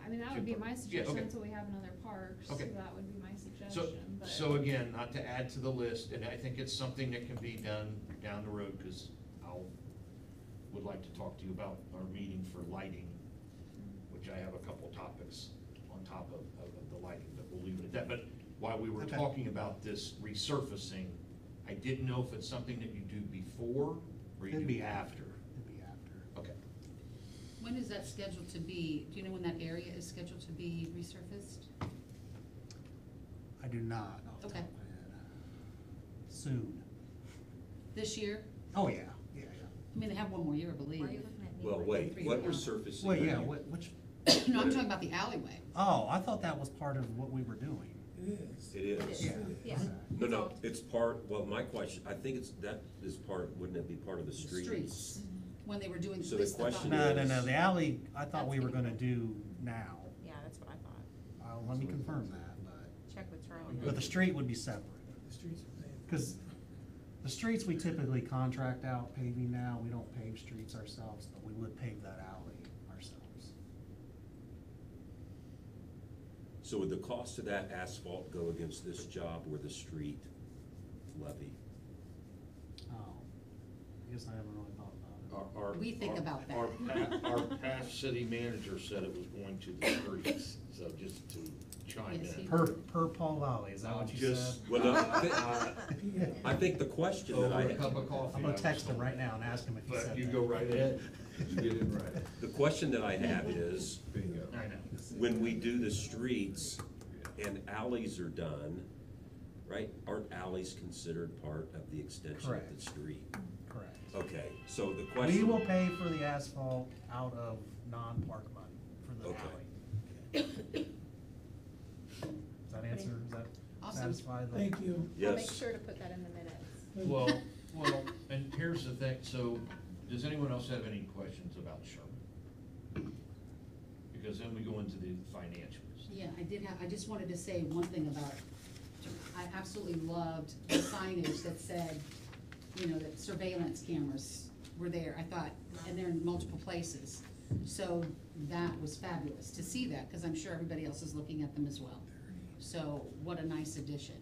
I mean, that would be my Yeah, suggestion okay. until we have another park, so Okay. that would be my So, suggestion, but. so again, not to add to the list, and I think it's something that can be done down the road, cause would like to talk to you about our meeting for lighting, which I have a couple topics on top of the lighting, but we'll leave it at that. But while we were Okay. talking about this resurfacing, I didn't know if it's something that you do before or you It'd do be after. It'd be after. Okay. When is that scheduled to be, do you know when that area is scheduled to be resurfaced? I do not. off the top Okay. of my head. Soon. This year? Oh, yeah, yeah, yeah. I mean, they have one more year, I believe. Why are you looking at me? Well, like wait, three what now. resurfacing? Well, are yeah, you- which, No, I'm talking about the alleyway. oh, I thought that was part of what we were doing. It It is. is. Yeah. Yeah. Okay. No, It's no, all- it's part, well, my question, I think it's, that is part, wouldn't it be part of the The streets? When they were doing. So the this, I thought- question No, no, is- no, the alley, I thought we That's were gonna getting do now. Yeah, that's what I thought. Let me confirm that, but, Check with Charlie. but the street would be separate. The streets are paved. Cause the streets, we typically contract out paving now, we don't pave streets ourselves, but we would pave that alley ourselves. So would the cost of that asphalt go against this job or the street levy? Oh, I guess I haven't really thought about it. We think about that. Our past city manager said it was going to the streets, so just to chime Yes, in. he- Per Paul Valley, is that what you Just- said? Well, no, I think the question that Over I, a cup of coffee. I'm I gonna was text him told. right now and ask him if he said But that. you go right ahead. Get it right. the question that I have is, Bingo. I know. when we do the streets and alleys are done, right, aren't alleys considered part of the extension of Correct. the street? Correct. Okay, so the We question. will pay for the asphalt out of non-park money for the Okay. alley. Does that answer, does that Awesome. satisfy the? Thank you. I'll make Yes, sure to put that in the minutes. Well, and here's the thing, so, does anyone else have any questions about Sherman? Because then we go into the financials. Yeah, I just wanted to say one thing about, I absolutely loved the signage that said, you know, that surveillance cameras were there, I thought, and they're in multiple places. So that was fabulous to see that, because I'm sure everybody else is looking at them as well. So what a nice addition.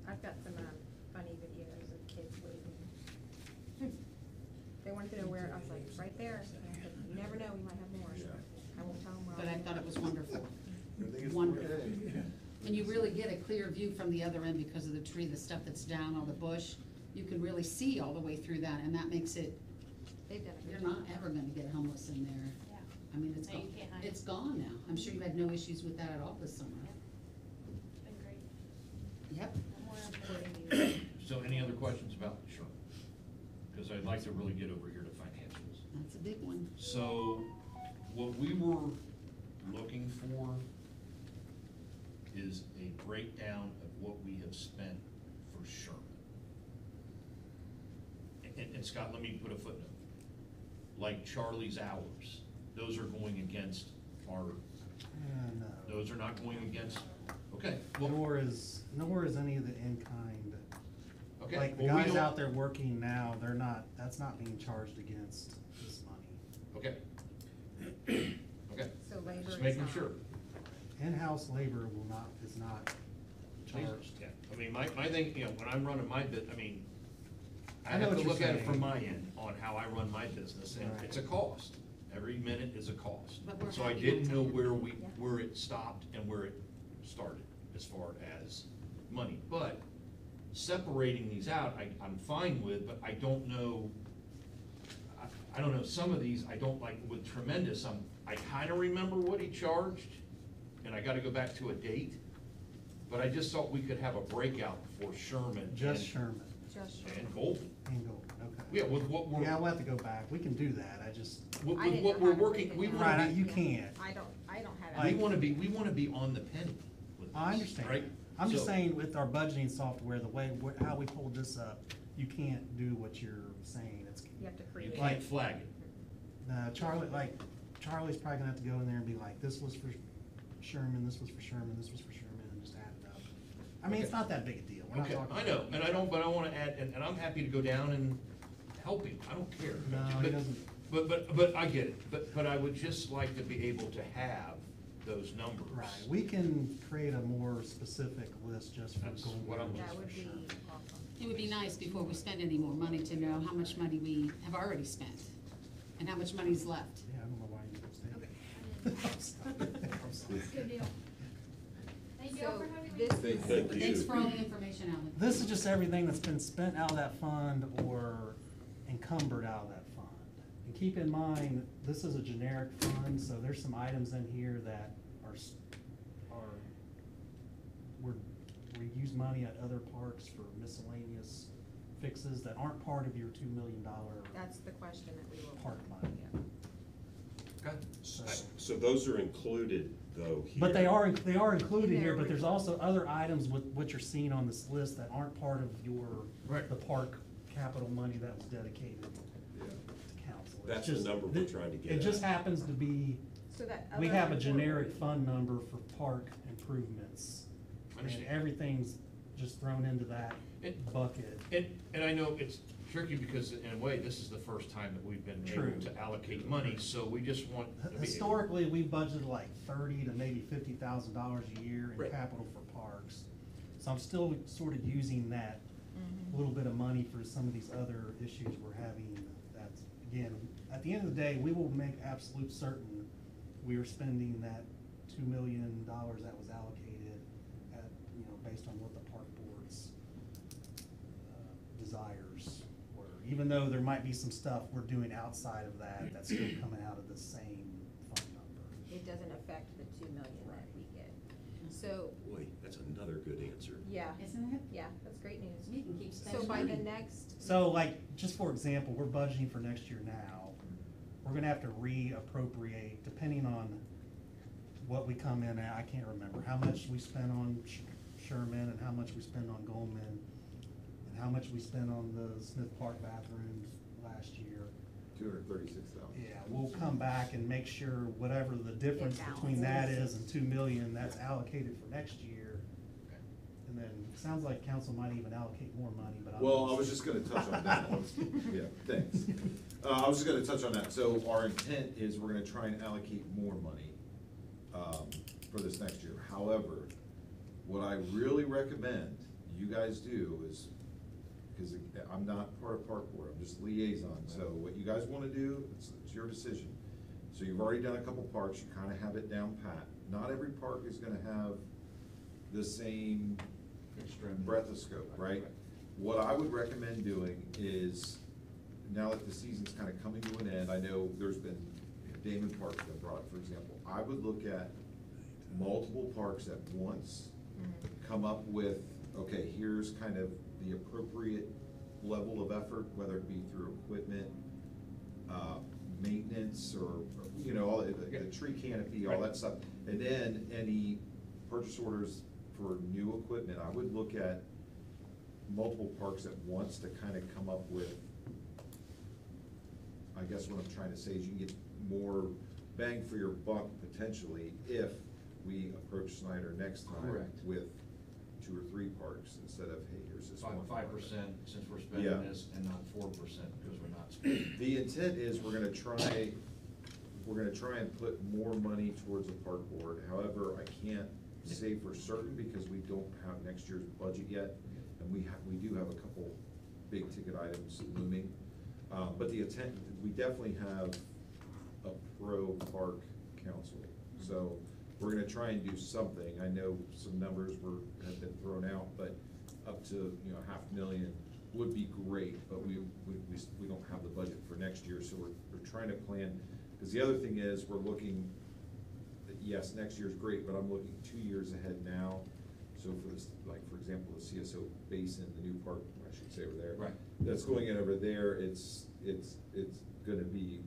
I've got some, funny videos of kids waiting. They wanted to know where, I was like, right there, and I said, you never know, we might have more, so I won't tell them where. But I thought it was wonderful. Everything is Wonderful. okay. And you really get a clear view from the other end because of the tree, the stuff that's down, all the bush. You can really see all the way through that, and that makes it, They've done a you're good not job. ever gonna get homeless in there. Yeah. I mean, it's No, gone, you can't hide it. it's gone now. I'm sure you had no issues with that at all this summer. It's been great. Yep. I'm more supporting you. So any other questions about Sherman? Because I'd like to really get over here to financials. That's a big one. So, what we were looking for is a breakdown of what we have spent for Sherman. And Scott, let me put a footnote. Like Charlie's hours, those are going against our, No. those are not going against, okay. well, Nor is any of the in-kind. Okay. Like the well, we guys don't- out there working now, they're not, that's not being charged against this money. Okay. Okay, So labor just is making not. sure. In-house labor is not charged. Yeah, I mean, my thing, you know, when I'm running my I mean, I I know have what to you're look at it saying. from my end on how I run my business, and Right. it's a cost. Every minute is a cost. But we're So I happy didn't not to know have- Yeah. where it stopped and where it started as far as money. But separating these out, I'm fine with, but I don't know, I don't know, some of these, I don't like, with Tremendous, I kinda remember what he charged, and I gotta go back to a date, but I just thought we could have a breakout for Sherman. Just and- Sherman And Golden. and Golden, okay. Yeah, with what we're. Yeah, we'll have to go back. We can do that. I just, With I didn't what know we're how to working, break it we down. wanna right, be, you can't. I don't have Like- it. we wanna be on the penny with this, I understand. right? I'm just So- saying with our budgeting software, the way, how we pulled this up, you can't do what you're saying. It's, You have to You create. can't flag it. Charlie's probably gonna have to go in there and be like, this was for Sherman, this was for Sherman, this was for Sherman, and just add it up. I mean, it's Okay. not that big a deal. We're not Okay, talking I know, about- and I don't, but I wanna add, and I'm happy to go down and help him, I don't care. No, he But- doesn't. But I get it, but I would just like to be able to have those numbers. Right, we can create a more specific list just for That's Golden. what I'm- and That just would for be Sherman. awesome. It would be nice before we spend any more money to know how much money we have already spent and how much money's left. Yeah, I don't know why you didn't say Okay. that. I'm sorry. I'm sorry. Good deal. Thank you all for having me. this- Thank you. Thanks for all the information, Alan. This is just everything that's been spent out of that fund or encumbered out of that fund. And keep in mind, this is a generic fund, so there's some items in here that we use money at other parks for miscellaneous fixes that aren't part of your $2 million That's the question that we will. park money. Okay. So those are included though here. But they are included In here, there but there's original. also other items with what you're seeing on this list that aren't part of your, Right. the park capital money that was dedicated Yeah. to council. It's That's the just- number we're trying to get It just at. happens to be, So that. we other have a report generic would be- fund number for park improvements. And Understand. everything's just thrown into that It- bucket. And I know it's tricky because in a way, this is the first time that we've been able True. to allocate money, so we just want to be able. Historically, we budgeted like $30,000 to maybe $50,000 a year in Right. capital for parks. So I'm still sort of using that Mhm. little bit of money for some of these other issues we're having. That's, again, at the end of the day, we will make absolute certain we are spending that $2 million that was allocated at, based on what the park board's desires were. Even though there might be some stuff we're doing outside of that, that's still coming out of the same fund number. It doesn't affect the 2 million that we get. So, Boy, that's another good answer. yeah, Isn't it? yeah, that's great news. You can keep spending So by the money. next. So like, just for example, we're budgeting for next year now. We're gonna have to reappropriate, depending on what we come in at, I can't remember, how much we spent on Sherman and how much we spent on Goldman and how much we spent on the Smith Park bathrooms last year. 236,000. Yeah, we'll come back and make sure whatever the difference It between that balances. is and 2 million, that's allocated for next year. And then, it sounds like council might even allocate more money, but I'm. Well, I was just gonna touch on that. Yeah, thanks. I was just gonna touch on that. So our intent is we're gonna try and allocate more money for this next year. However, what I really recommend you guys do is, because I'm not part of park board, I'm just liaison. So what you guys wanna do, it's your decision. So you've already done a couple parks, you kinda have it down pat. Not every park is gonna have the same breadth of scope, right? What I would recommend doing is, now that the season's kind of coming to an end, I know there's been, Damon Park's been brought up, for example. I would look at multiple parks at once, come up with, okay, here's kind of the appropriate level of effort, whether it be through equipment, maintenance, or, all the tree canopy, all that stuff. And then any purchase orders for new equipment, I would look at multiple parks at once to kind of come up with, I guess what I'm trying to say is you can get more bang for your buck potentially if we approach Snyder next time Correct. with 2 or 3 parks instead of, hey, here's this one. 5%, since we're Yeah. spending this, and not 4% because we're not spending. The intent is we're gonna try and put more money towards the park board. However, I can't say for certain because we don't have next year's budget yet. And we do have a couple big ticket items looming. But the intent, we definitely have a pro park council. So we're gonna try and do something. I know some numbers have been thrown out, but up to, $500,000 would be great, but we don't have the budget for next year, so we're trying to plan. Because the other thing is, we're looking, yes, next year's great, but I'm looking 2 years ahead now. So for this, like, for example, the CSO Basin, the new park, I should say over there. Right. That's going in over there, it's gonna be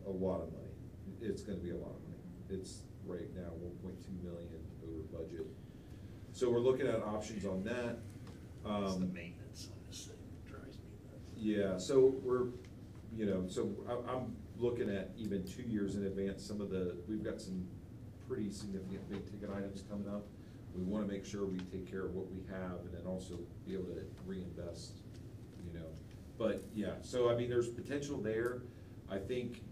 a lot of money. It's gonna be a lot of money. It's right now 1.2 million over budget. So we're looking at options on that. It's the maintenance on this thing that drives me nuts. Yeah, so we're, so I'm looking at even 2 years in advance, we've got some pretty significant big ticket items coming up. We wanna make sure we take care of what we have and then also be able to reinvest, But, yeah, so I mean, there's potential there. I think,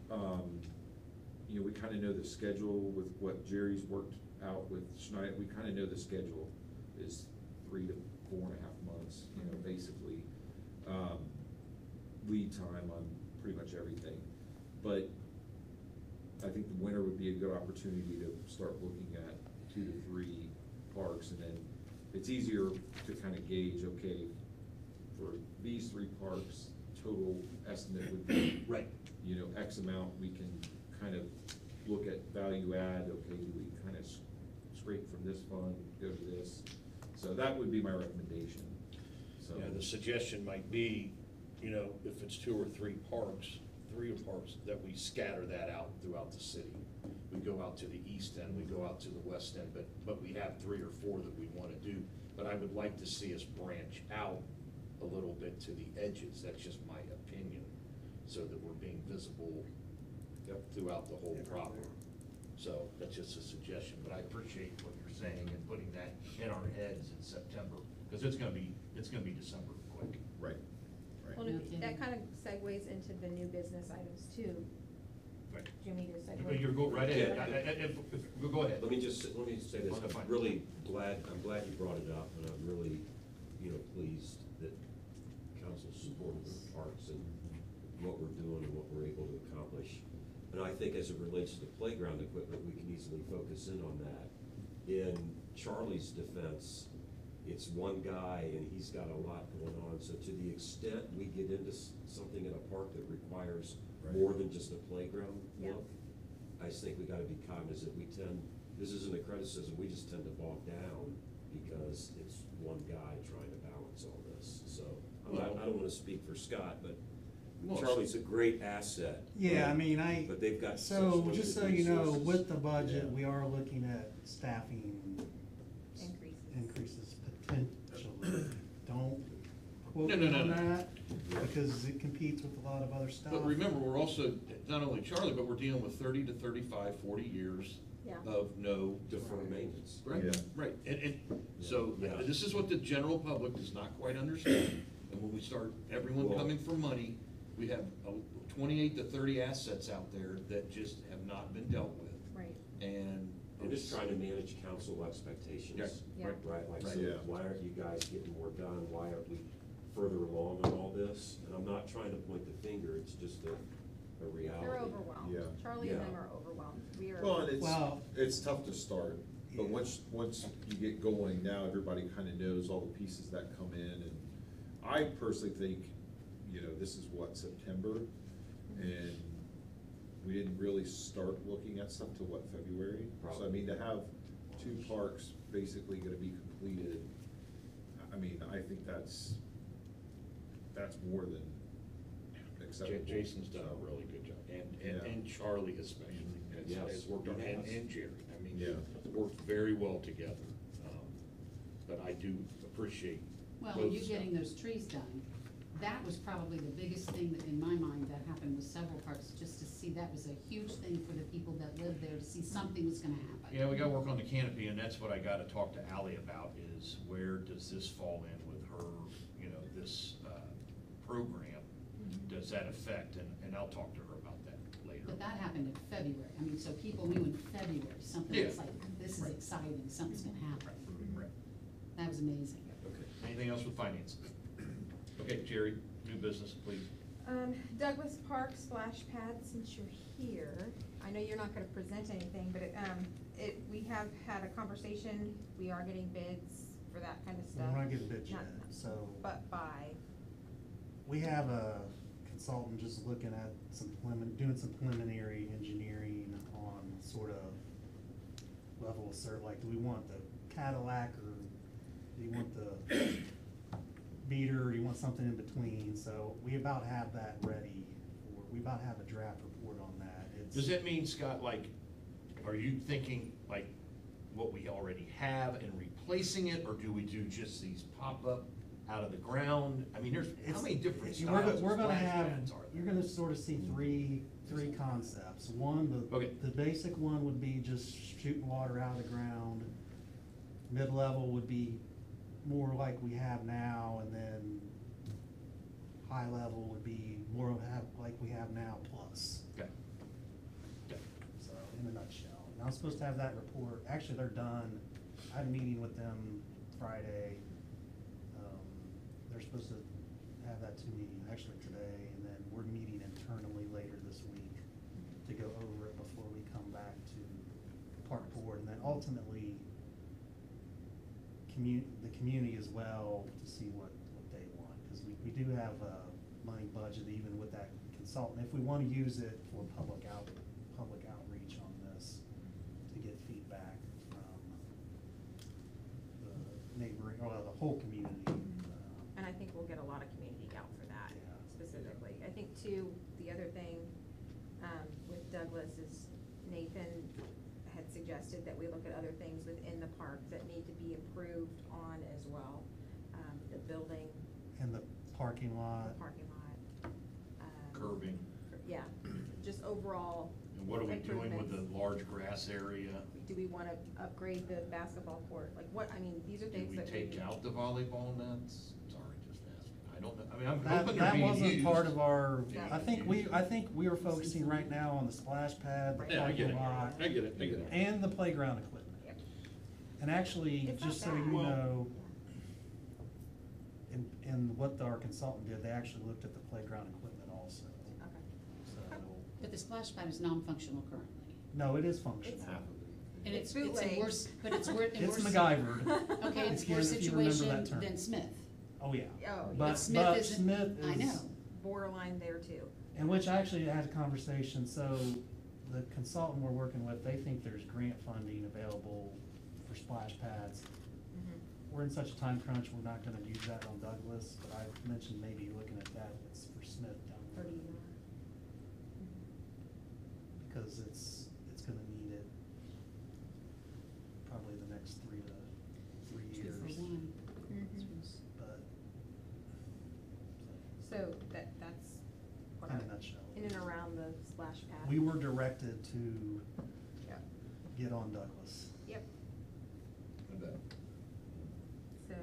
we kinda know the schedule with what Jerry's worked out with Schneider. We kinda know the schedule is 3 to 4.5 months, basically, lead time on pretty much everything. But I think the winter would be a good opportunity to start looking at 2 to 3 parks, and then it's easier to kind of gauge, okay, for these 3 parks, total estimate would be, Right. X amount. We can kind of look at value add, okay, do we kind of scrape from this fund, go to this? So that would be my recommendation, so. Yeah, the suggestion might be, if it's 2 or 3 parks, that we scatter that out throughout the city. We go out to the east end, we go out to the west end, but we have 3 or 4 that we wanna do. But I would like to see us branch out a little bit to the edges, that's just my opinion, so that we're being visible throughout the whole property. So that's just a suggestion, but I appreciate what you're saying and putting that in our heads in September, because it's gonna be December quick. Right, Well, No and kidding. that kind of segues into the new business items too. Right. Do you mean to segue? You're go right ahead, Yeah. go ahead. Let me say this, Okay, fine. I'm really glad you brought it up, and I'm really, pleased that council supported the parks and what we're doing and what we're able to accomplish. And I think as it relates to the playground equipment, we can easily focus in on that. In Charlie's defense, it's one guy and he's got a lot going on, so to the extent we get into something in a park that requires Right. more than just a playground Yeah. look, I just think we gotta be cognizant, this isn't a criticism, we just tend to bog down because it's one guy trying to balance all this, so. I don't wanna speak for Scott, but Well, Charlie's a great asset. Yeah, I mean, But they've got such so limited just so you know, resources. with the budget, Yeah. we are looking at staffing increases potentially. Don't quote No, me no, on no. that, Yeah. because it competes with a lot of other stuff. But remember, we're also, not only Charlie, but we're dealing with 30 to 35, 40 years Yeah. of no. Deferred maintenance. Right, Yeah. right, and so, Yeah. this is what the general public does not quite understand. And when we start, everyone Well- coming for money, we have 28 to 30 assets out there that just have not been dealt with. Right. And. I'm just trying to manage council expectations. Yeah. Right, like, Right. so Yeah. why aren't you guys getting more done? Why aren't we further along on all this? And I'm not trying to point the finger, it's just a reality. They're overwhelmed. Yeah. Charlie and Yeah. them are overwhelmed. We are. Well, and Well- it's tough to start, but Yeah. once you get going, now everybody kinda knows all the pieces that come in, and I personally think, this is what, September? And we didn't really start looking at stuff till what, February? So I mean, to have 2 parks basically gonna be completed, I mean, I think that's more than acceptable. Jason's done a So, really good job, Yeah. and Charlie especially, Yes, has worked on, he has. and Jerry, I mean, Yeah. worked very well together. But I do appreciate Well, both you stuff. getting those trees done, that was probably the biggest thing that, in my mind, that happened with several parks, just to see, that was a huge thing for the people that lived there, to see something was gonna happen. Yeah, we gotta work on the canopy, and that's what I gotta talk to Ally about, is where does this fall in with her, this, program? Does that affect, and I'll talk to her about that later. But that happened in February, I mean, so people knew in February, something was Yeah. like, this is Right. exciting, something's gonna happen. Right. That was amazing. Okay. Anything else with finance? Okay, Jerry, new business, please. Douglas Park splash pad, since you're here, I know you're not gonna present anything, but we have had a conversation, we are getting bids for that kind of We're stuff. not getting bids yet, Not- so. But by, We have a consultant just looking at doing some preliminary engineering on sort of level of cert, like, do we want the Cadillac or do you want the meter, or do you want something in between? So we about have that ready, we about have a draft report on that. Does that mean, Scott, like, are you thinking like what we already have and replacing it, or do we do just these pop-up out of the ground? I mean, there's, how many different styles We're of gonna splash have, pads are you're there? gonna sort of see three concepts. One, Okay. the basic one would be just shooting water out of the ground. Mid-level would be more like we have now, and then high level would be more like we have now plus. Okay. Okay. So, in a nutshell. And I'm supposed to have that report, actually, they're done. I had a meeting with them Friday. They're supposed to have that to me actually today, and then we're meeting internally later this week to go over it before we come back to park board, and then ultimately the community as well, to see what they want, because we do have money budget even with that consultant, if we want to use it for public outreach on this, to get feedback from the neighboring, or the whole community. And I think we'll get a lot of community out for that Yeah. specifically. I think too, the other thing, with Douglas is Nathan had suggested that we look at other things within the park that need to be improved on as well. The building, And the parking the lot. parking lot. Curbing. Yeah, just overall. And what are we doing with the improvements. large grass area? Do we wanna upgrade the basketball court? Like what, I mean, these are Do things we that take out the volleyball nets? Sorry, just asking. I don't know. I mean, I'm That, hoping they're that being wasn't used. part of our, Yeah. I think we were focusing right now on the splash pad, the Yeah, I get parking it. lot, I get it. I get it. and the playground equipment. Yep. And actually, It's not just so bad. you Well- know, in what our consultant did, they actually looked at the playground equipment also. Okay. So, But the splash pad is non-functional currently. no, it is functional. Half of it. And It's it's in bootleg. worse, but it's worse. It's MacGyvered. Okay, it's If you- worse if you remember situation that term. than Smith. Oh, yeah. Oh, But But Smith isn't- Smith I is. know. Borderline there too. And which I actually had a conversation, so the consultant we're working with, they think there's grant funding available for splash pads. We're in such a time crunch, we're not gonna use that on Douglas, but I mentioned maybe looking at that, it's for Smith down the Or do road. you not? Because it's gonna need it probably the next 3 Two years. for one. But, So that's what in I, a nutshell. in and around the splash pad. We were directed to Yep. get on Douglas. Yep. I bet. So,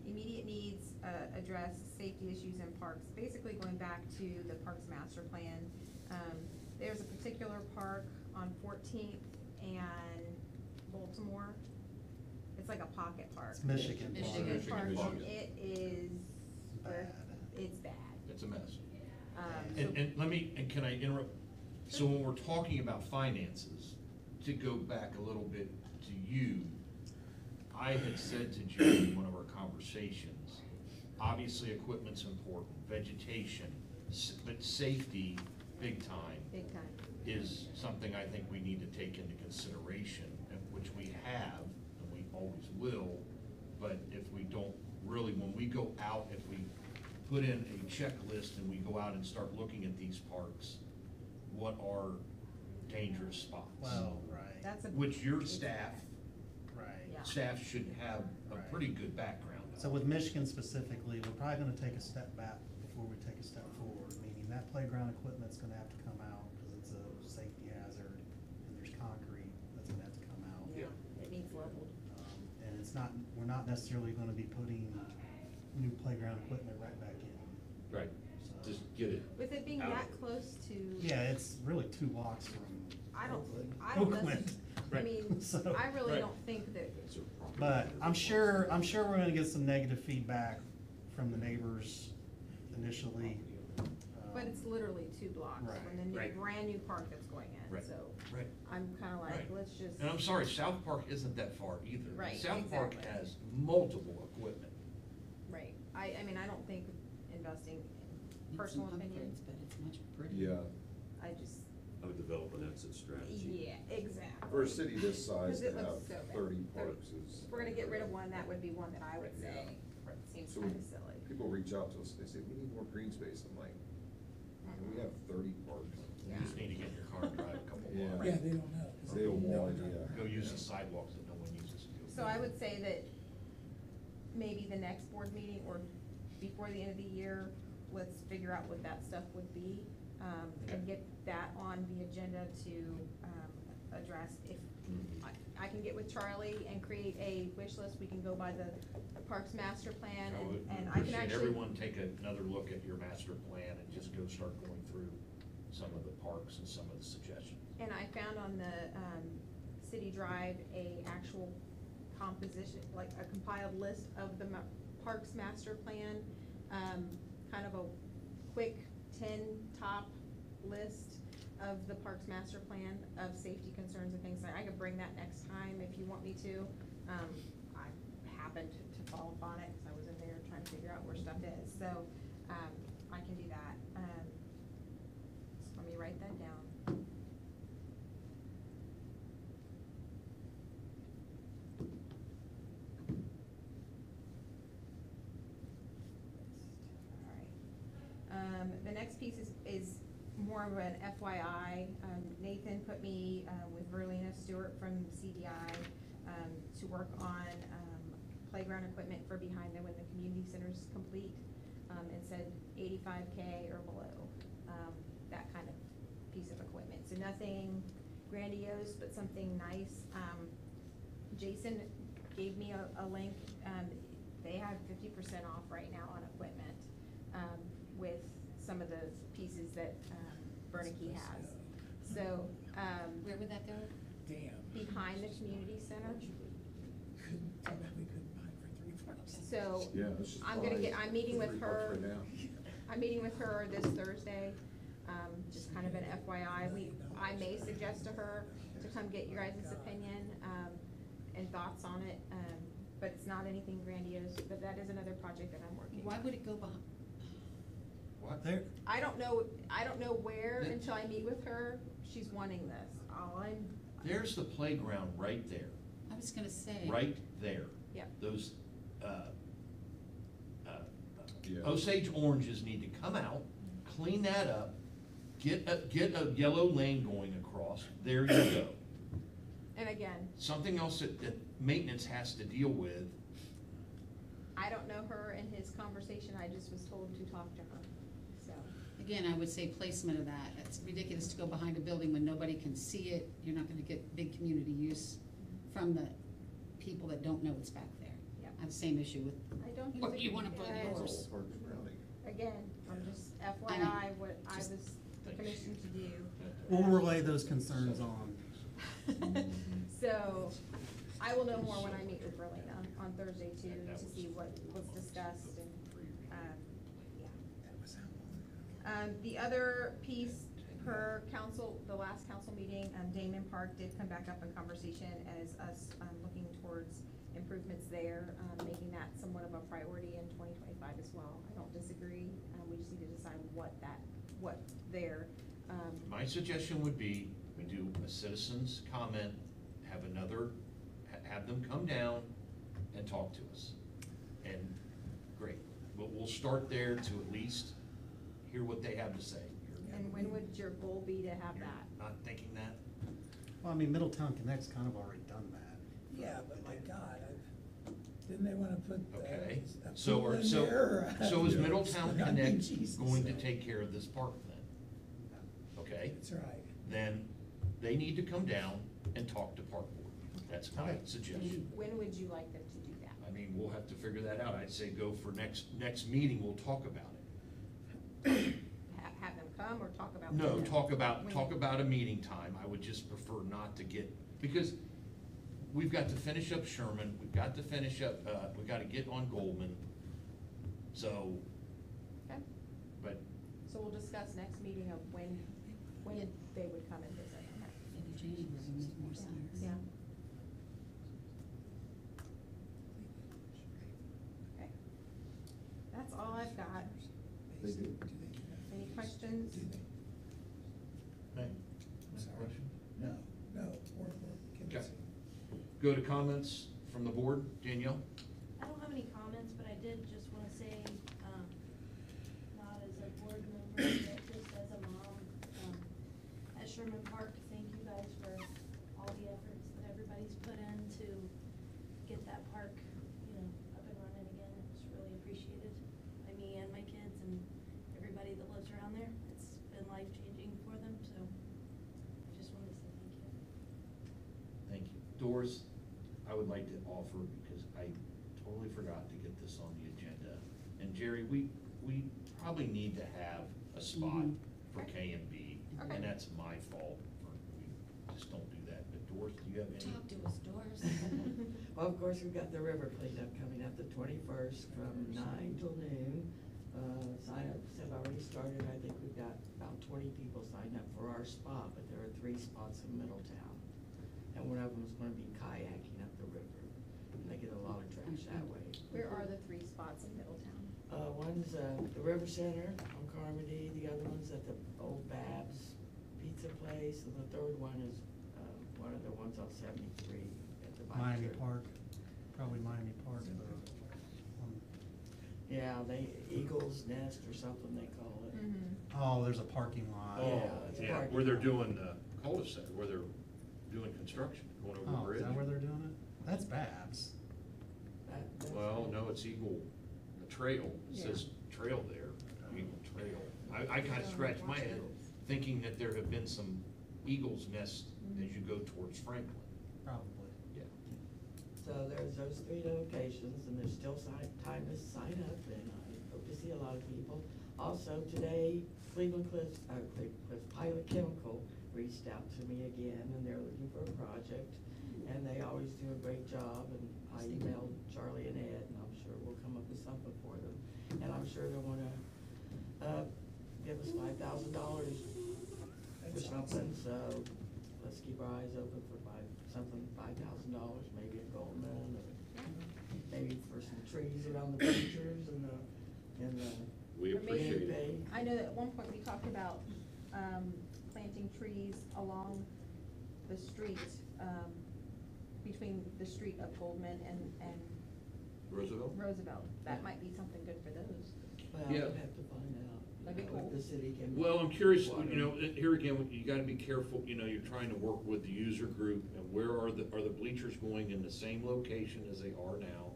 immediate needs, address safety issues in parks, basically going back to the Parks Master Plan. There's a particular park on 14th and Baltimore. It's like a pocket park. It's Michigan. Michigan. Michigan Park, Michigan. and it is, Bad. it's bad. It's a mess. So- And let me, and can I interrupt? So when we're talking about finances, to go back a little bit to you, I had said to Judy in one of our conversations, obviously equipment's important, vegetation, but safety, big time, Big time. is something I think we need to take into consideration, and which we have, and we always will, but if we don't really, when we go out, if we put in a checklist and we go out and start looking at these parks, what are dangerous spots? Well, right. That's a. Which your it's staff, bad. Right. Yeah. staff should have a Right. pretty good background. So with Michigan specifically, we're probably gonna take a step back before we take a step forward, meaning that playground equipment's gonna have to come out, cause it's a safety hazard, and there's concrete that's gonna have to come out. Yeah, it needs leveled. And it's not, we're not necessarily gonna be putting new playground equipment right back in. Right, So- just get it. With it being out. that close to. Yeah, it's really 2 blocks from I don't Oakland. necess- I Right. mean, So- I really Right. don't think that, But I'm sure we're gonna get some negative feedback from the neighbors initially. but it's literally 2 blocks Right. from the new, Right. brand new park that's going in, Right. so Right. I'm kinda like, Right. let's just. And I'm sorry, South Park isn't that far either. Right, South Park exactly. has multiple equipment. Right, I mean, I don't think investing, Needs some personal opinion, upgrades, but it's much prettier. Yeah, I just, I would develop an exit strategy. Yeah, exactly. For a city this size 'Cause it to have looks so bad. 30 parks is. If we're gonna get rid of one, that would be one that I would say seems So kinda silly. people reach out to us, they say, we need more green space. I'm like, we have 30 parks. You just need to get in your car and drive a couple Yeah. blocks. Yeah, they don't know. They have no idea. Go use the sidewalks that no one uses. So I would say that maybe the next board meeting or before the end of the year, let's figure out what that stuff would be, and get that on the agenda to, address. If, I can get with Charlie and create a wish list, we can go by the Parks Master Plan, I would and I can appreciate actually. everyone take another look at your master plan and just go start going through some of the parks and some of the suggestions. And I found on the, City Drive, a actual composition, like a compiled list of the Parks Master Plan, kind of a quick 10 top list of the Parks Master Plan of safety concerns and things like, I could bring that next time if you want me to. I happened to fall upon it, cause I was in there trying to figure out where stuff is, so, I can do that. So let me write that down. Alright. The next piece is more of an FYI. Nathan put me, with Verlina Stewart from CDI, to work on, playground equipment for behind them when the community center's complete, and said 85K or below, that kind of piece of equipment. So nothing grandiose, but something nice. Jason gave me a link, they have 50% off right now on equipment, with some of the pieces that, Bernanke has. So, Where would that go? Damn. behind the community center. Couldn't, too bad we couldn't buy it for $3. So, Yeah, let's just I'm gonna buy get, I'm meeting with 3 her, parks right now. I'm meeting with her this Thursday, just kind of an FYI. I may suggest to her to come get your guys' opinion, and thoughts on it, but it's not anything grandiose, but that is another project that I'm working on. Why would it go behind? What? There, I don't know where until I meet with her, she's wanting this. There's the playground right there, I was gonna say. right there. Yep. Those, Yeah. Osage oranges need to come out, clean that up, get a yellow lane going across, there you go. And again, Something else that maintenance has to deal with. I don't know her and his conversation, I just was told to talk to her, so. Again, I would say placement of that. It's ridiculous to go behind a building when nobody can see it. You're not gonna get big community use from the people that don't know it's back there. Yep. I have the same issue with, I don't use What it. you wanna put and yours? Parks Browning. Again, I'm just FYI what I just- was commissioned to do. we'll relay those concerns on. So, I will know more when I meet with Verlina on Thursday too, to see what was discussed and, yeah. The other piece per council, the last council meeting, Damon Park did come back up in conversation as us, looking towards improvements there, making that somewhat of a priority in 2025 as well. I don't disagree, we just need to decide what there. My suggestion would be, we do a citizen's comment, have them come down and talk to us. And, great, but we'll start there to at least hear what they have to say. And when would your goal be to have You're that? not thinking that? Well, I mean, Middletown Connect's kind of already done that. Yeah, but my God, didn't they wanna put, Okay, a so, pool or, in so, there? so is Middletown I mean, Connect Jesus. going to take care of this park then? Okay, That's right. then they need to come down and talk to Park Board. That's my Okay. suggestion. When would you like them to do that? I mean, we'll have to figure that out. I'd say go for next meeting, we'll talk about it. Have them come or talk about? No, when? talk When? about a meeting time. I would just prefer not to get, because we've got to finish up Sherman, we've got to finish up, we gotta get on Goldman. So, Okay, but so we'll discuss next meeting of when they would come and visit. Okay. maybe January would make more sense. Yeah. Okay. That's all I've got. They do. Any questions? Do they? Hey, any questions? go to comments from the board. Danielle? I don't have any comments, but I did just wanna say, not as a board member, but just as a mom, at Sherman Park, thank you guys for all the efforts that everybody's put in to get that park, up and running again. It's really appreciated by me and my kids and everybody that lives around there. It's been life-changing for them, so just wanted to say thank you. Thank you. Doris, I would like to offer, because I totally forgot to get this on the agenda. And Jerry, we probably need to have a spot for K and B, Okay. and that's my fault. We just don't do that. But Doris, do you have any? Talk to us, Doris. Well, of course, we've got the river cleanup coming up the 21st from 9 till noon. Sign-ups have already started. I think we've got about 20 people signed up for our spot, but there are 3 spots in Middletown. And one of them is gonna be kayaking up the river, and they get a lot of trash that way. Where are the 3 spots in Middletown? One's, the River Center on Carmody, the other one's at the old Babs Pizza Place, and the third one is, one of the ones on 73 at the bike Miami trip. Park, probably Miami Park, Yeah, Eagle's Nest or something they call it. oh, there's a parking lot. Yeah, it's a Yeah, parking where they're lot. doing the cul-de-sac, where they're doing construction, going over the Oh, bridge. is that where they're doing it? That's Babs. That's- Well, no, it's Eagle, the trail, it says trail there, Eagle Trail. I kinda scratched my head thinking that there have been some eagle's nests as you go towards Franklin. Probably. Yeah. So there's those 3 locations, and there's still time to sign up, and I hope to see a lot of people. Also, today, Cleveland Cliffs Pilot Chemical reached out to me again, and they're looking for a project, and they always do a great job, and I emailed Charlie and Ed, and I'm sure we'll come up with something for them. And I'm sure they'll wanna, give us $5,000 for something, so let's keep our eyes open for $5,000, maybe a Goldman, or maybe for some trees around the bleachers and the We Or maybe- appreciate it. I know that at one point we talked about, planting trees along the street, between the street of Goldman and Roosevelt? Roosevelt. That might be something good for those. Well, Yeah. we'll have to find out, That'd be if cool. the city can. Well, I'm curious, here again, you gotta be careful, you're trying to work with the user group, and where are the bleachers going in the same location as they are now?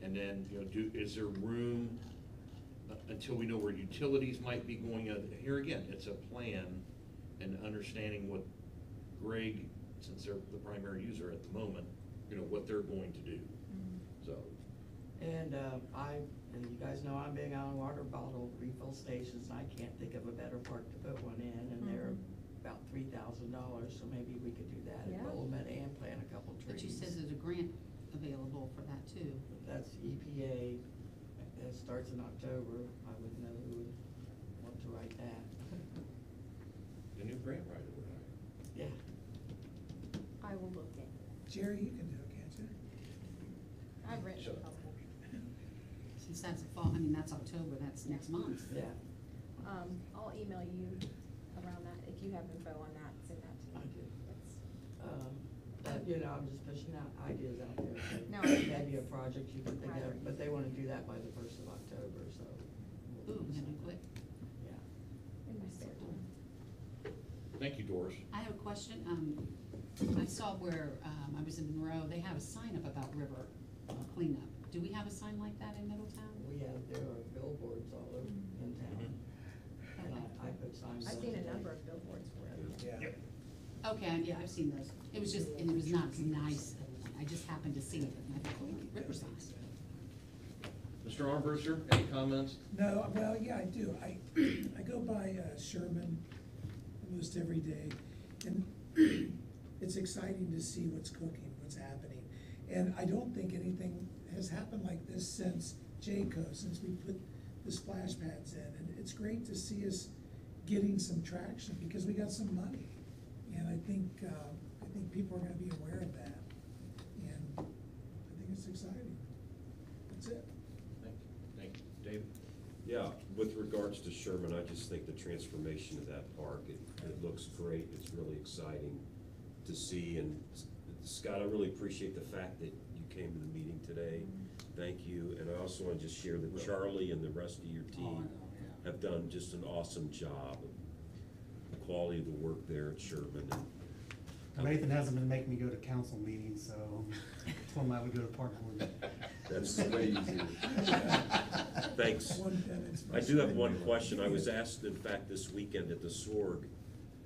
And then, is there room, until we know where utilities might be going, here again, it's a plan and understanding what Greg, since they're the primary user at the moment, what they're going to do, so. And, and you guys know I'm big on water bottle refill stations, and I can't think of a better park to put one in, and they're about $3,000, so maybe we could do that Yeah. at Goldman and plant a couple trees. But you said there's a grant available for that too. That's EPA, it starts in October, I wouldn't know who would want to write that. The new grant writer, would I? Yeah, I will look at. Jerry, you can do it, can't you? I've written Sure. a couple. Since that's fall, that's October, that's next month. yeah, I'll email you around that. If you have info on that, send that I to me. do. That's- I'm just pushing out ideas out there. No, Maybe a that's- project you can think Right. of, but they wanna do that by the 1st of October, so. we'll Ooh, do gonna be something. quick. Yeah. In my spare time. Thank you, Doris. I have a question. I saw where, I was in Monroe, they have a sign up about river cleanup. Do we have a sign like that in Middletown? There are billboards all over in town, and I put signs I've up seen a today. number of billboards for it. Yeah. Yep. Okay, yeah, I've seen those. It was just, and it was not as nice. I just happened to see it, and I thought, oh, river sign. Mr. Armbruster, any comments? No, well, yeah, I do. I go by Sherman almost every day, and it's exciting to see what's cooking, what's happening. And I don't think anything has happened like this since Jayco, since we put the splash pads in. And it's great to see us getting some traction, because we got some money. And I think people are gonna be aware of that. And I think it's exciting. That's it. Thank you. David? Yeah, with regards to Sherman, I just think the transformation of that park, it looks great. It's really exciting to see, and Scott, I really appreciate the fact that you came to the meeting today. Thank you, and I also want to just share that Charlie and the rest of your team have done just an awesome job. The quality of the work there at Sherman. Nathan hasn't been making me go to council meetings, so I told him I would go to park board. That's way easier. Thanks. I do have one question. I was asked, in fact, this weekend at the Sorg,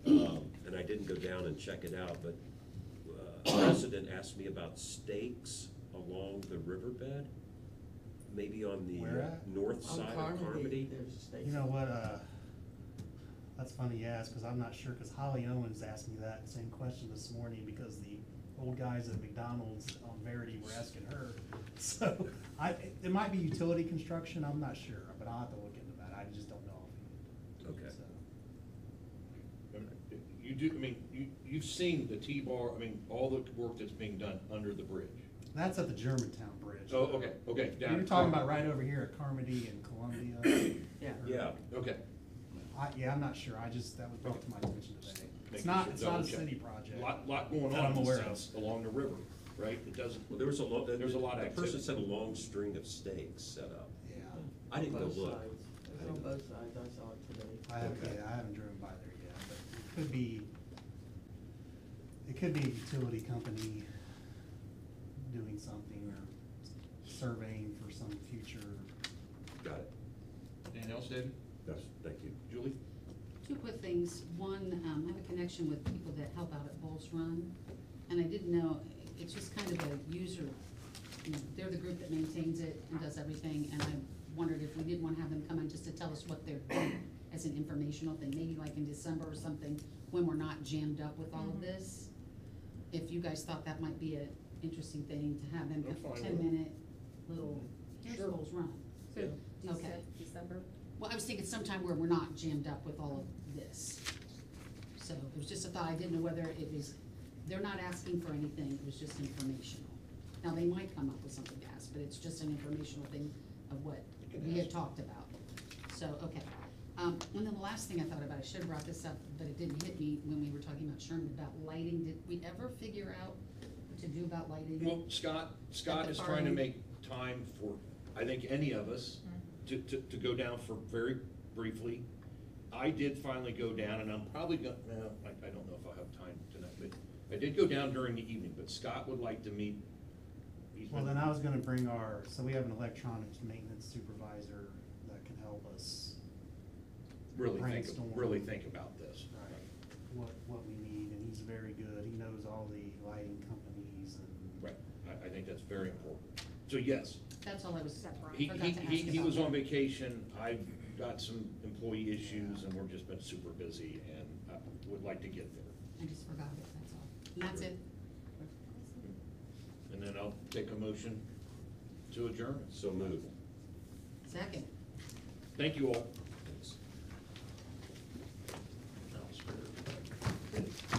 and I didn't go down and check it out, but a resident asked me about stakes along the riverbed, maybe on the Where at? north On side of Carmody, Carmody. there's a station. You know what, that's funny you ask, cause I'm not sure, cause Holly Owens asked me that same question this morning, because the old guys at McDonald's on Verity were asking her. So, it might be utility construction, I'm not sure, but I'll have to look into that, I just don't know. Okay. So, You do, I mean, you've seen the T-bar, I mean, all the work that's being done under the bridge. That's at the Germantown Bridge. Oh, okay, down. You're talking about right over here at Carmody and Columbia? Yeah. Yeah, Okay, Yeah, I'm not sure, that was brought to my attention today. It's Making not, sure it's not a double check. city project. lot going That on I'm in aware the of. sense along the river, right? It doesn't, well, there was a lot, There's a lot of the person activity. said a long string of stakes set up. Yeah, I didn't go Both look. sides. It's on both sides, I saw it today. I haven't driven by there yet, but it could be a utility company doing something or surveying for some future. Got it. anything else, David? Yes, thank you. Julie? Two quick things. One, I have a connection with people that help out at Bulls Run, and I didn't know, it's just kind of a user, they're the group that maintains it and does everything, and I wondered if we didn't want to have them come in just to tell us what they're doing as an informational thing, maybe like in December or something, when we're not jammed up with all of this. If you guys thought that might be an interesting thing to have them, I'm fine a with it. 10-minute little, here's Sure. Bulls Run. So, Okay. December? Well, I was thinking sometime where we're not jammed up with all of this. So it was just a thought, I didn't know whether it was, they're not asking for anything, it was just informational. Now, they might come up with something to ask, but it's just an informational thing of what we had talked about. So, okay. And then the last thing I thought about, I should have brought this up, but it didn't hit me when we were talking about Sherman, about lighting. Did we ever figure out what to do about lighting? Well, Scott At the is far trying to end. make time for, I think, any of us to go down for very briefly. I did finally go down, and I'm probably gonna, I don't know if I'll have time tonight, but I did go down during the evening, but Scott would like to meet. He's Well, been- then I was gonna bring so we have an electronics maintenance supervisor that can help us brainstorm. really think about this. what we need, and he's very good, he knows all the lighting companies and. Right, I think that's very important. So, yes, That's all I was, he forgot to ask he about was on that. vacation, I've got some employee issues, and we're just been super busy, and I would like to get there. I just forgot it, that's all. And that's it. And then I'll take a motion to adjourn. So moved. Second. Thank you all. Thanks. That was fair.